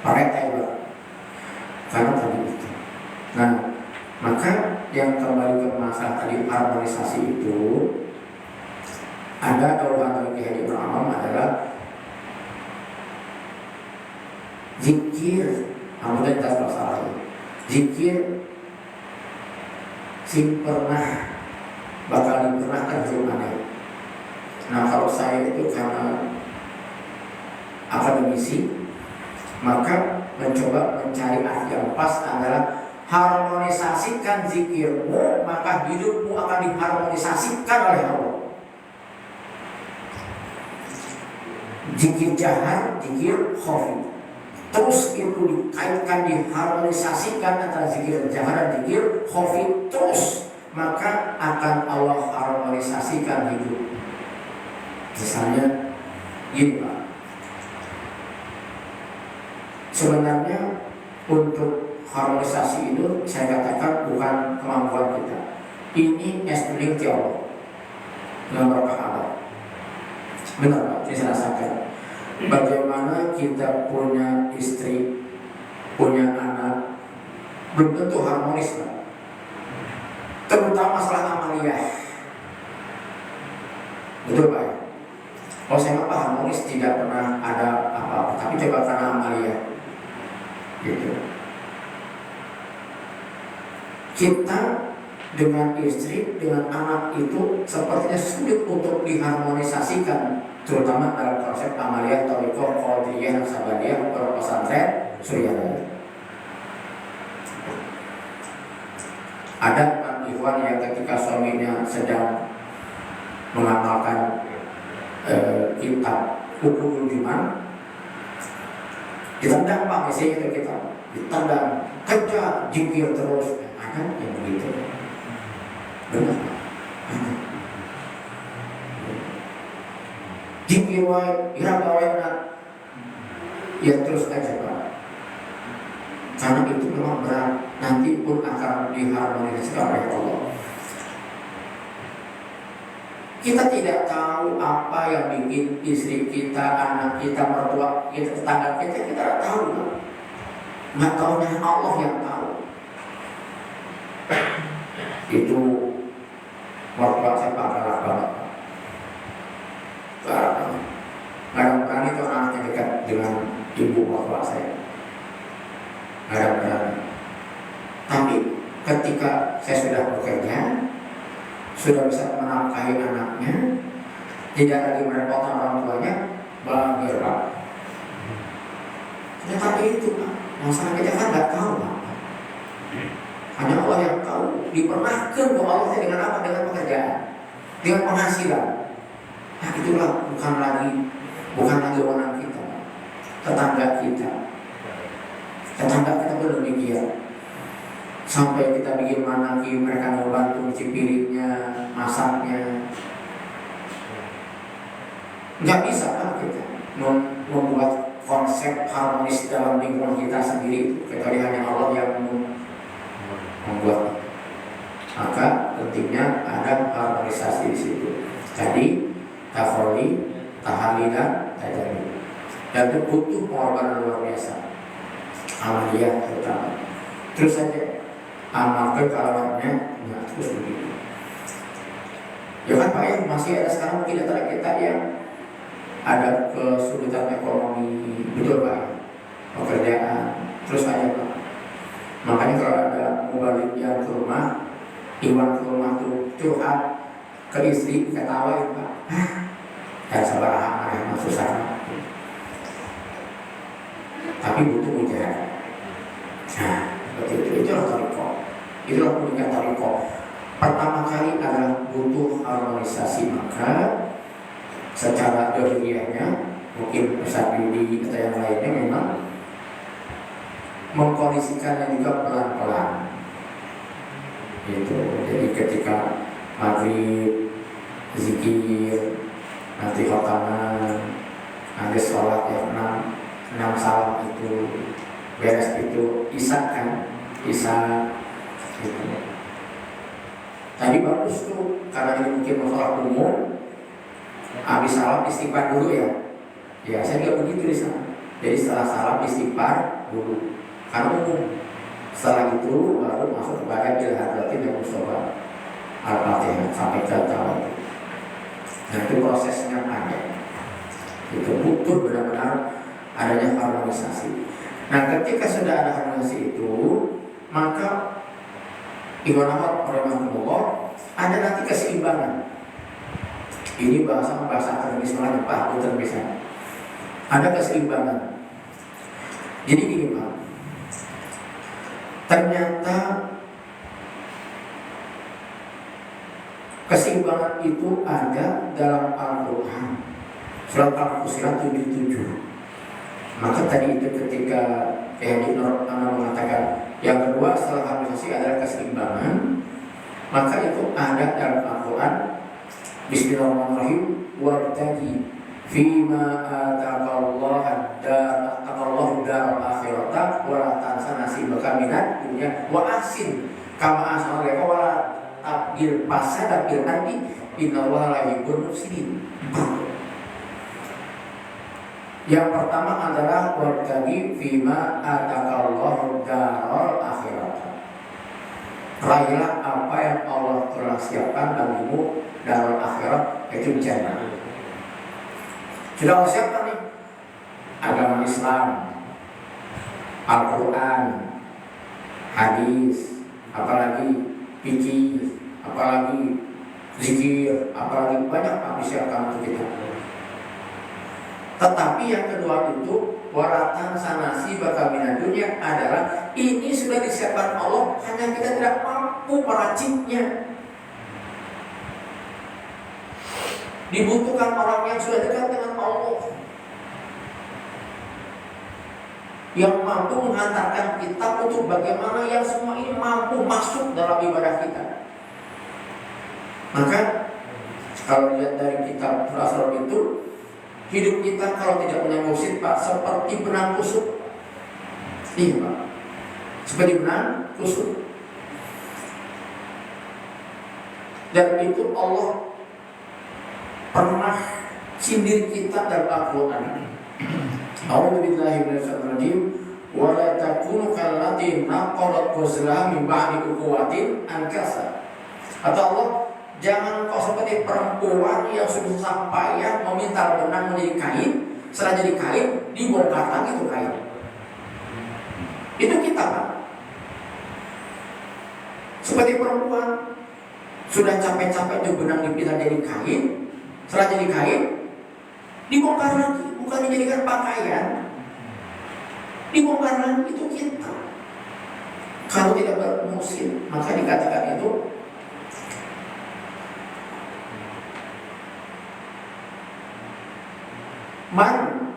pakai Pak. Karena tadi itu. Nah, maka yang kembali ke masalah tadi harmonisasi itu, ada daulah dari Kiai Haji Ibrahim adalah zikir, kemudian tas masalah zikir sing pernah bakal dipernahkan belum ada. Nah, kalau saya itu karena akademisi, maka mencoba mencari arti yang pas adalah harmonisasikan zikirmu, maka hidupmu akan diharmonisasikan oleh Allah. Zikir jahar, zikir khafi, terus itu dikaitkan, diharmonisasikan antara zikir jahar dan zikir khafi terus, maka akan Allah harmonisasikan hidup. Misalnya gini Pak, sebenarnya untuk harmonisasi itu saya katakan bukan kemampuan kita. Ini peneliti Allah dengan berkah Allah. Benar Pak, saya rasakan. Bagaimana kita punya istri, punya anak, belum tentu harmonis Pak. Terutama masalah amaliyah. Betul Pak ya? Kalau saya apa harmonis tidak pernah ada apa-apa, tapi coba karena amaliyah gitu. Kita dengan istri, dengan anak itu sepertinya sulit untuk diharmonisasikan, terutama dalam konsep amaliyah, thariqah, qadiriyah, naksabandiyah, pesantren, suryani. Ada ikhwan yang ketika suaminya sedang mengamalkan kitab hukum iman, ditendang Pak, misalnya itu kita ditendang, kerja jikir terus, ada yang begitu. Benar. Jikir wae, ira wae ya terus aja Pak. Karena itu memang berat, nanti pun akan diharmonisasikan oleh Allah. Kita tidak tahu apa yang bikin istri kita, anak kita, mertua kita, tetangga kita tidak tahu. Nggak tahunya Allah yang tahu. Itu mertua saya galak banget. Kadang-kadang itu anaknya dekat dengan ibu mertua saya. Kadang-kadang. Tapi ketika saya sudah bekerja, sudah bisa menafkahi anaknya, tidak lagi merepotkan orang tuanya, bangga Pak. Tetapi itu Pak, masalah kita kan nggak tahu Pak. Hanya Allah yang tahu. Dipernakan bahwa Allah dengan apa? Dengan pekerjaan, dengan penghasilan. Nah itulah bukan lagi wewenang kita, tetangga kita pun demikian. Sampai kita bikin manaki, mereka membantu cuci piringnya, masaknya. Nggak bisa kan kita membuat konsep harmonis dalam lingkungan kita sendiri, kecuali hanya Allah yang membuat. Maka pentingnya ada harmonisasi di situ. Jadi tafoli, tahalilan, tajami. Dan itu butuh pengorbanan luar biasa. Amaliyah terutama. Terus saja amal kekalahannya, nah terus begitu. Ya kan Pak ya, masih ada sekarang mungkin antara kita yang ada kesulitan ekonomi, betul Pak, pekerjaan, terus aja Pak. Makanya kalau ada mubalik yang ke rumah, iwan ke rumah tuh curhat ke istri, ketawain Pak, dan sabar yang susah. Tapi butuh ujian. Nah, betul, itulah thariqah. Itulah punya thariqah. Pertama kali adalah butuh harmonisasi, maka secara dohiyahnya mungkin Ustaz Yudi atau yang lainnya memang mengkondisikannya juga pelan-pelan. Gitu. Jadi ketika maghrib, zikir, nanti khotaman, nanti sholat yang 6 salam itu beres, itu isya kan, isya gitu. Tadi bagus tuh, karena ini mungkin masalah umum, habis salam istighfar dulu ya. Ya saya juga begitu di sana. Jadi setelah salam istighfar dulu, karena umum. Setelah itu baru masuk kepada ilhadatin yang musola al-fatihah sampai ke tawaf. Nah itu prosesnya panjang. Itu butuh benar-benar adanya harmonisasi. Nah ketika sudah ada harmonisasi itu, maka Ibn Ahmad rahimahullah ada nanti keseimbangan. Ini bahasa akademis malah Pak, bukan bisa. Ada keseimbangan. Jadi gini Pak, Ternyata keseimbangan itu ada dalam Al-Quran, surat Al-Fussilat 77. Maka tadi itu ketika Haji Nur mengatakan yang kedua setelah harmonisasi adalah keseimbangan, maka itu ada dalam Al-Quran. Bismillahirrahmanirrahim. Wabtaghi fima ataqallahu daral akhirata wa la tansa nasibaka minad dunya wa ahsin kama ahsana ilaika wa la tabghil fasada fil ardi innallaha la yuhibbul mufsidin. Yang pertama adalah wabtaghi fima ataqallahu daral akhirata. Raihlah apa yang Allah telah siapkan bagimu dalam akhirat, yaitu jannah. Sudah Allah siapkan nih agama Islam, Al-Quran, hadis, apalagi fikih, apalagi zikir, apalagi banyak yang disiapkan untuk kita. Tetapi yang kedua itu waratan sanasi bakal minat dunia adalah ini sudah disiapkan Allah, hanya kita tidak mampu meraciknya. Dibutuhkan orang yang sudah dekat dengan Allah, yang mampu menghantarkan kita untuk bagaimana yang semua ini mampu masuk dalam ibadah kita. Maka kalau lihat dari kitab Al-Asrar itu, hidup kita kalau tidak punya mursyid Pak, seperti benang kusut. Iya Pak, seperti benang kusut. Dan itu Allah pernah sindir kita dalam Al-Quran. A'udzubillahi minasyaitonir rajim. Wa la takunu kallati naqadat ghazlaha min ba'di quwwatin ankasa. Kata Allah, jangan kau seperti perempuan yang sudah sampai meminta benang menjadi kain, setelah jadi kain dibongkar lagi itu kain. Itu kita Pak. Seperti perempuan sudah capek-capek itu benang dipindah jadi kain, setelah jadi kain dibongkar lagi, bukan dijadikan pakaian, dibongkar lagi. Itu kita. Kalau tidak bermusim, maka dikatakan itu man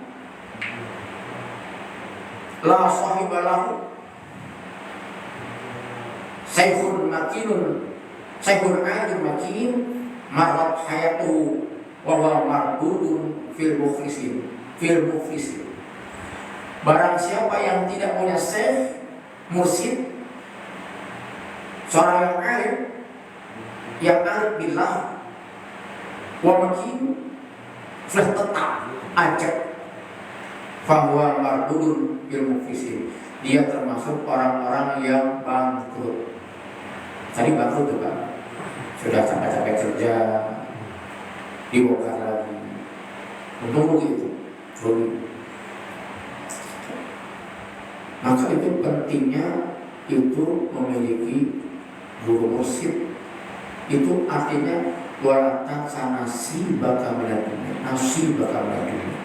la sahibalahu saykhun makinun saykhun aidun makin marat hayatu wa huwa mardudun fil muflisin. Barang siapa yang tidak punya syekh mursyid, seorang yang alim, yang arif billah wa makin, sudah tetap ajak, fahuwa mardudun fil muflisin, dia termasuk orang-orang yang bangkrut. Tadi bangkrut tuh Pak, sudah capek-capek kerja dibongkar lagi, untung begitu rugi. Maka itu pentingnya itu memiliki guru mursyid. Itu artinya walatan sanasi bakal melakukan nasi bakal melakukan.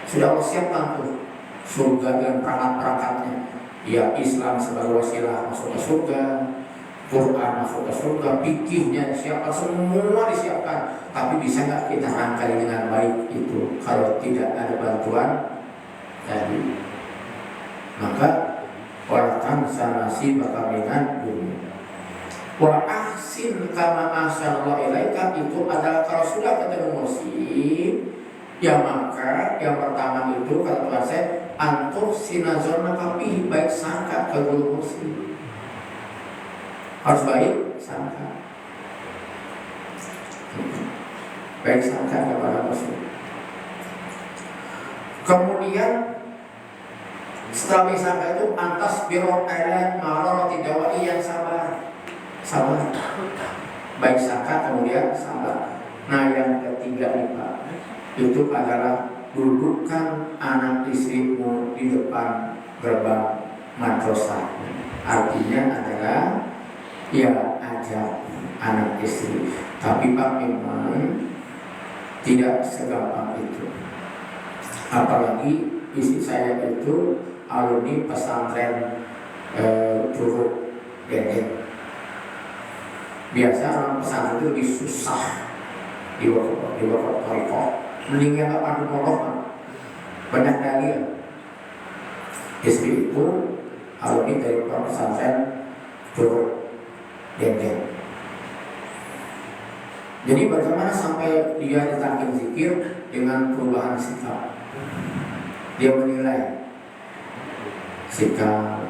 Sudah Allah siapkan tuh surga dan perangkat-perangkatnya. Ya, Islam sebagai wasilah masuk ke surga, Quran masuk ke surga, fikihnya disiapkan, semua disiapkan. Tapi bisa nggak kita rangkai dengan baik itu kalau tidak ada bantuan tadi? Maka walatan sanasi bakal dengan dunia. Wa ahsin kama ahsanallahu ilaika itu adalah kalau sudah ketemu mursyid, ya maka yang pertama itu kata Tuhan saya antur sinazorna kapi, baik sangka ke guru mursyid. Harus baik sangka, baik sangka kepada mursyid. Kemudian setelah baik sangka itu antas biro ayat maror tidak wali yang sabar. Baik sangka kemudian sabar. Nah yang ketiga nih Pak, itu adalah dudukkan anak istrimu di depan gerbang madrasah. Artinya adalah ya ajak anak istri. Tapi Pak memang tidak segampang itu. Apalagi istri saya itu alumni pesantren curug gendeng. Biasa orang pesantren itu lebih susah di waktu toriko. Mending yang nggak pandu pondok banyak dalil. Istri itu alumni dari pesantren curug gendeng. Jadi bagaimana sampai dia ditalkin zikir dengan perubahan sikap? Dia menilai sikap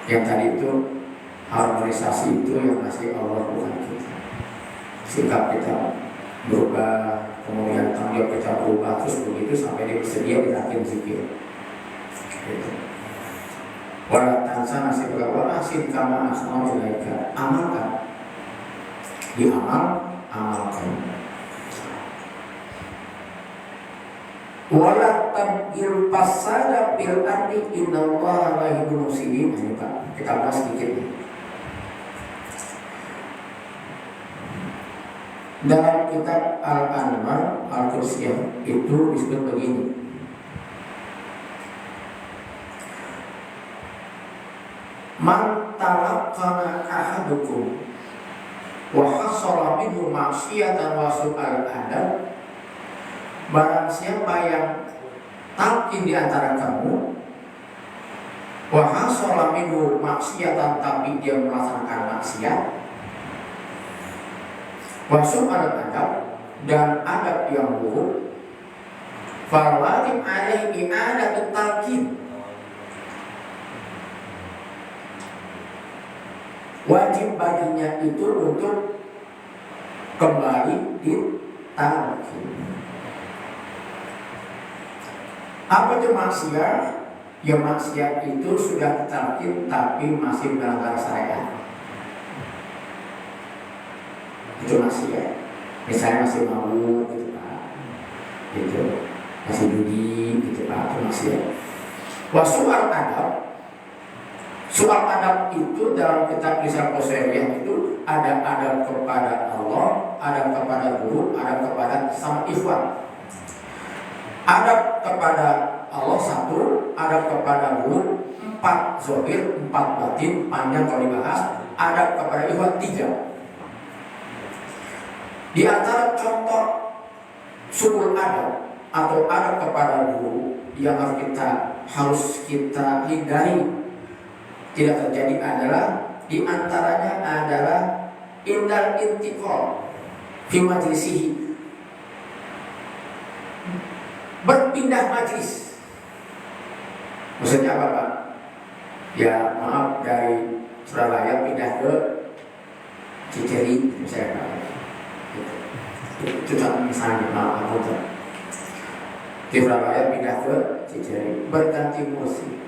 yang tadi itu harmonisasi itu yang masih Allah bukan kita. Sikap kita berubah, kemudian tanggung jawab kita berubah, terus begitu sampai dia bersedia ditalkin zikir. Gitu. Walau tansa nasib wala asin kama asma ilaika. Amalkan, amalkan. Wala tabgil fasada fil ardi innallaha la yuhibbul mufsidin. Ini Pak, kita bahas sedikit nih. Dalam kitab Al-Anwar Al-Qudsiyah itu disebut begini. Man talaqqana ahadukum wa hasala minhu ma'siyatan wa su'al adab. Barang siapa yang talqin di antara kamu wa hasala minhu maksiatan, tapi dia melaksanakan maksiat, wa su'al adab, dan adab yang buruk, fal wajib alaihi i'adatut talqin. Wajib baginya itu untuk kembali ditalqin. Apa itu maksiat? Ya maksiat itu sudah ditalqin tapi masih melanggar syariat. Itu maksiat. Misalnya masih mabuk gitu Pak, gitu, masih judi gitu Pak, itu maksiat. Wasu'al adab. Soal adab itu dalam kitab Lisan Qasairiyah itu ada adab kepada Allah, adab kepada guru, adab kepada sama ikhwan. Adab kepada Allah 1, adab kepada guru 4 zahir, 4 batin, panjang kalau dibahas. Adab kepada ikhwan 3. Di antara contoh subul adab atau adab kepada guru yang harus kita hindari tidak terjadi adalah di antaranya adalah indal intiqal fi majlisihi, berpindah majlis. Maksudnya apa Pak? Ya maaf, dari Surabaya pindah ke Ciceri misalnya Pak. Itu contoh misalnya, maaf aku tuh di Surabaya pindah ke Ciceri, berganti musik.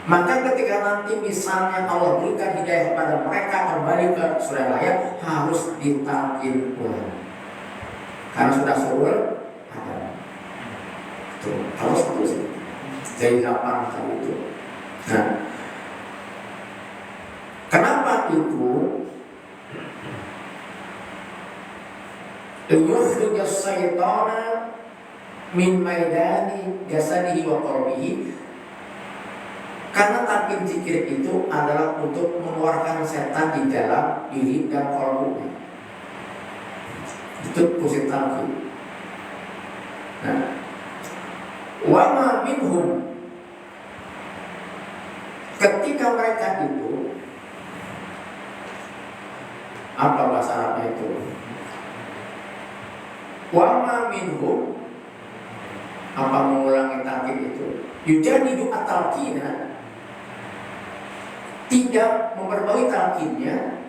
Maka ketika nanti misalnya Allah berikan hidayah kepada mereka kembali ke Surabaya, harus ditalqin ulang. Karena sudah surul ada. Tuh, harus terus. Jadi 8 kali itu. Nah, kenapa itu? Yukhrijas syaitana min maidani jasadihi wa qalbihi. Karena talqin zikir itu adalah untuk mengeluarkan setan di dalam diri dan qalbunya. Itu fungsi talqin. Nah, wa ma minhum, ketika mereka itu, apa bahasa Arabnya itu? Wa ma minhum, apa mengulangi talqin itu? Yujadidu at-talqina, tidak memperbaiki talqinnya,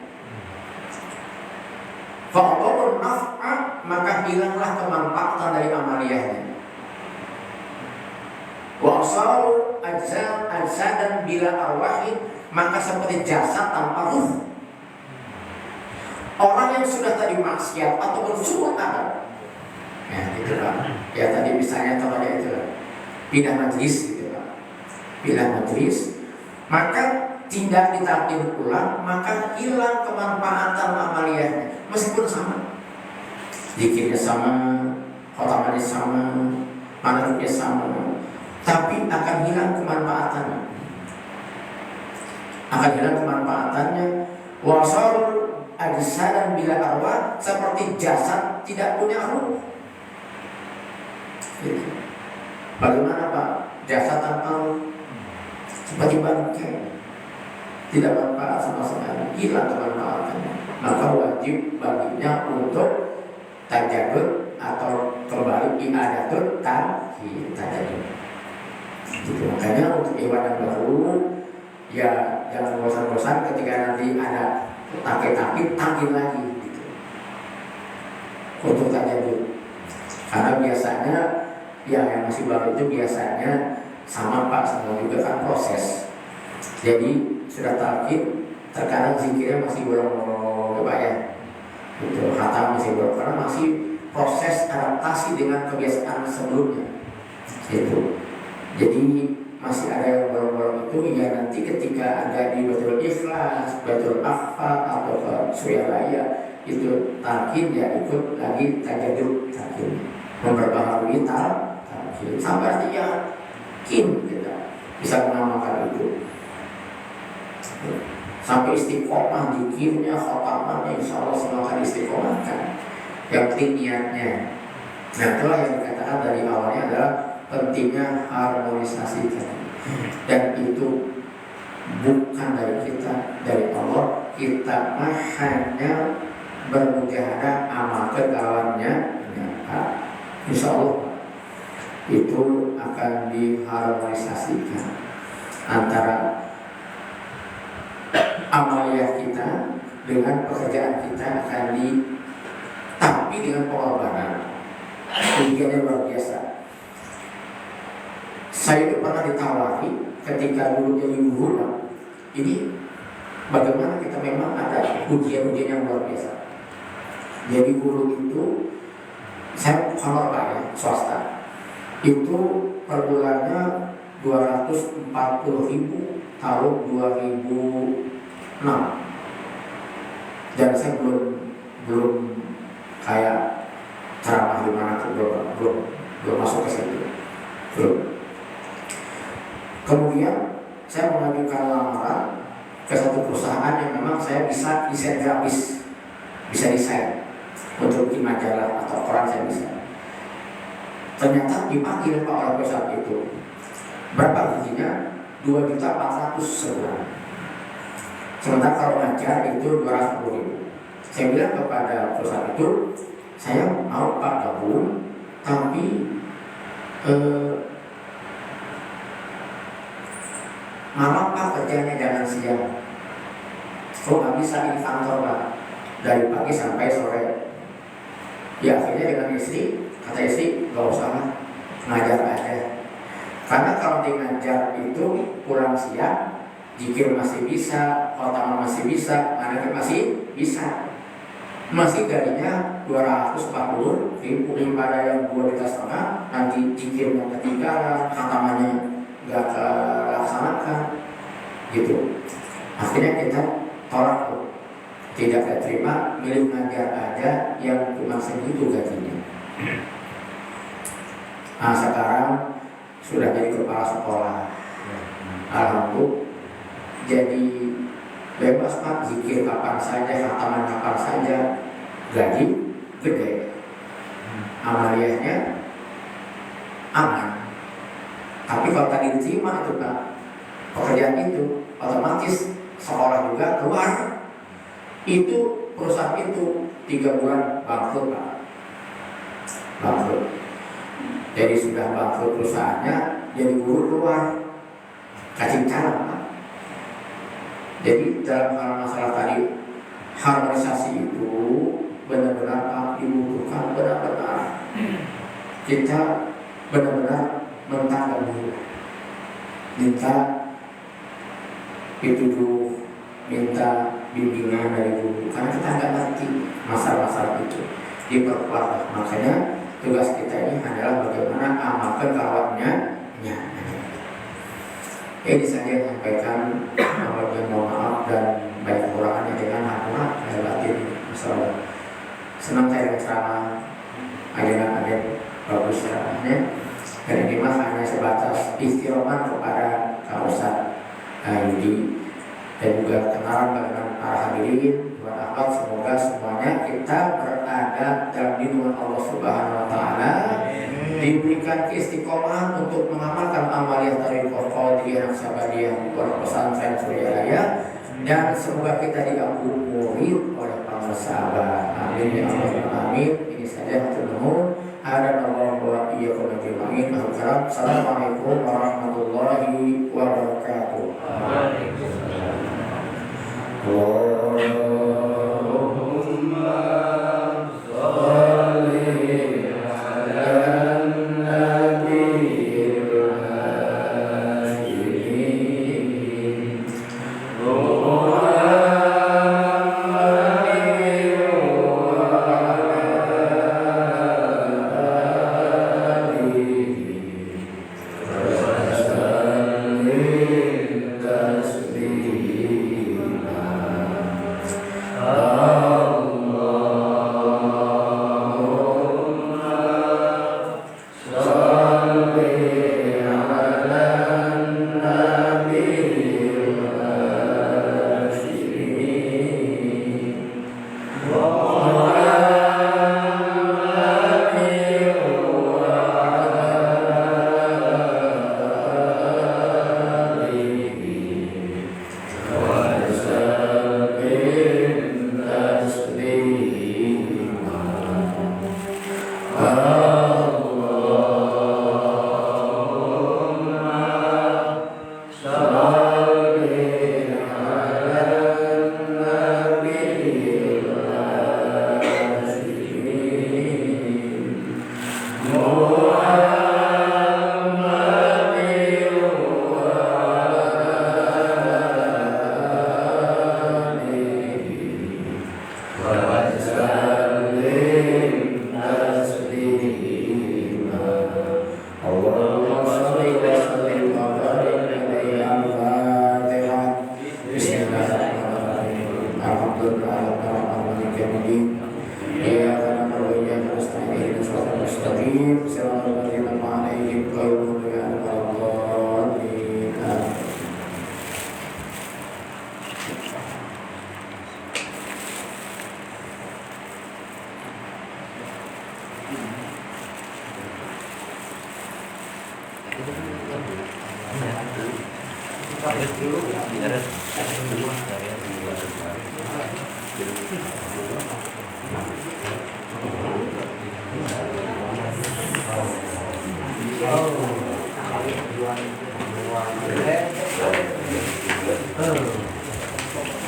fa'adharun naf'a, maka hilanglah kemanfaatan dari amaliyahnya. Wa asaru ajsadan bila arwahin, maka seperti jasad tanpa ruh. Orang yang sudah tadi maksiat atau bersuul adab, ya gitu Pak. Ya tadi misalnya contohnya itu pindah majlis gitu Pak. Pindah majlis, maka tidak ditalqin ulang, maka hilang kemanfaatan amaliyahnya. Meskipun sama, zikirnya sama, khotamannya sama, manatnya sama, tapi akan hilang kemanfaatannya. akan hilang kemanfaatannya. Wasar ajsadan bila arwah, seperti jasad tidak punya ruh. Gitu. Bagaimana Pak? Jasad tanpa ruh seperti bangkai, tidak manfaat sama sekali, hilang kemanfaatannya. Maka wajib baginya untuk tajadud atau kembali i'adatul tajadud. Gitu. Makanya untuk hewan yang baru ya jangan bosan-bosan ketika nanti ada takit-takit takin lagi gitu. Untuk tajadud. Karena biasanya yang masih baru itu biasanya sama Pak, semua juga kan proses. Jadi sudah takit, terkadang zikirnya masih belum Pak ya. Gitu, kata masih belum, karena masih proses adaptasi dengan kebiasaan sebelumnya. Gitu. Jadi masih ada yang bolong-bolong itu ya nanti ketika ada di Baitul Ikhlas, Baitul Akhfar atau ke Surabaya itu talqin ya ikut lagi tajadud talqin, memperbaharui talqin sampai nanti yakin kita bisa mengamalkan itu sampai istiqomah zikirnya, khotamannya insya Allah semua akan istiqomahkan. Yang penting niatnya. Nah itulah yang dikatakan dari awalnya adalah pentingnya harmonisasi tadi. Dan itu bukan dari kita, dari Allah. Kita hanya bermujahadah amalkan lawannya. Insya Allah itu akan diharmonisasikan antara amaliyah kita dengan pekerjaan kita akan tapi dengan pengorbanan. Demikiannya luar biasa. Saya itu pernah ditawari ketika dulu jadi guru. Ini bagaimana kita memang ada ujian-ujian yang luar biasa. Jadi guru itu saya honor Pak ya, swasta. Itu per bulannya 240.000 tahun 2006. Dan saya belum kayak ceramah di mana belum masuk ke situ. Belum. Kemudian saya mengajukan lamaran ke satu perusahaan yang memang saya bisa desain grafis, bisa desain untuk bikin majalah atau koran saya bisa. Ternyata dipanggil Pak oleh perusahaan itu. Berapa gajinya? 2.400.000 sebulan. Sementara kalau ngajar itu 210.000. Saya bilang kepada perusahaan itu, saya mau Pak gabung, tapi malam Pak kerjanya jangan siang. Oh nggak bisa di kantor Pak, dari pagi sampai sore. Ya akhirnya dengan istri, kata istri nggak usah lah, ngajar aja. Karena kalau di ngajar itu pulang siang, zikir masih bisa, khotamah masih bisa, manakib masih bisa. Masih gajinya 240.000, daripada yang 2,5 juta, nanti zikirnya ketinggalan, khotamahnya nggak terlaksanakan, gitu. Akhirnya kita tolak tuh, tidak terima, milih ngajar aja yang cuma segitu gajinya. Nah sekarang sudah jadi kepala sekolah, alhamdulillah, jadi bebas Pak, zikir kapan saja, khataman kapan saja, gaji gede, amaliyahnya aman. Tapi kalau tadi diterima itu Pak, pekerjaan itu otomatis sekolah juga keluar. Itu perusahaan itu 3 bulan bangkrut Pak, bangkrut. Jadi sudah bangkrut perusahaannya, jadi guru keluar, cacing calang Pak. Jadi dalam hal masalah tadi harmonisasi itu benar-benar Pak dibutuhkan, benar-benar kita benar-benar mentangga dulu, minta dituduh, minta bimbingan dari guru, karena kita nggak ngerti masalah-masalah itu, diperkuat. Makanya tugas kita ini adalah bagaimana amalkan kawannya. Ini saja yang sampaikan. Mohon maaf dan banyak kurangannya dengan hak dan batin. Masalah senang saya ceramah ajaran-ajaran bagus ceramahnya. Dan ini mah hanya sebatas istiroman kepada Kak Ustaz Yudi. dan juga kenalan dengan para hadirin Tuhan Ahmad. Semoga semuanya kita berada dalam lindungan Allah Subhanahu Wa Taala, diberikan keistiqomahan untuk mengamalkan amaliyah tariqah qadiriyah sabadiyah Pondok Pesantren Suryalaya, dan semoga kita diampuni murid oleh para sahabat. Amin ya Allah amin. Ini saja hatur ada Allah wa iyyakum ajma'in. Assalamualaikum warahmatullahi wabarakatuh. Allahumma sholli ala nabiyil hashim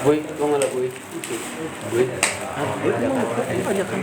Boy, kau nggak boy? Boy, banyak kan?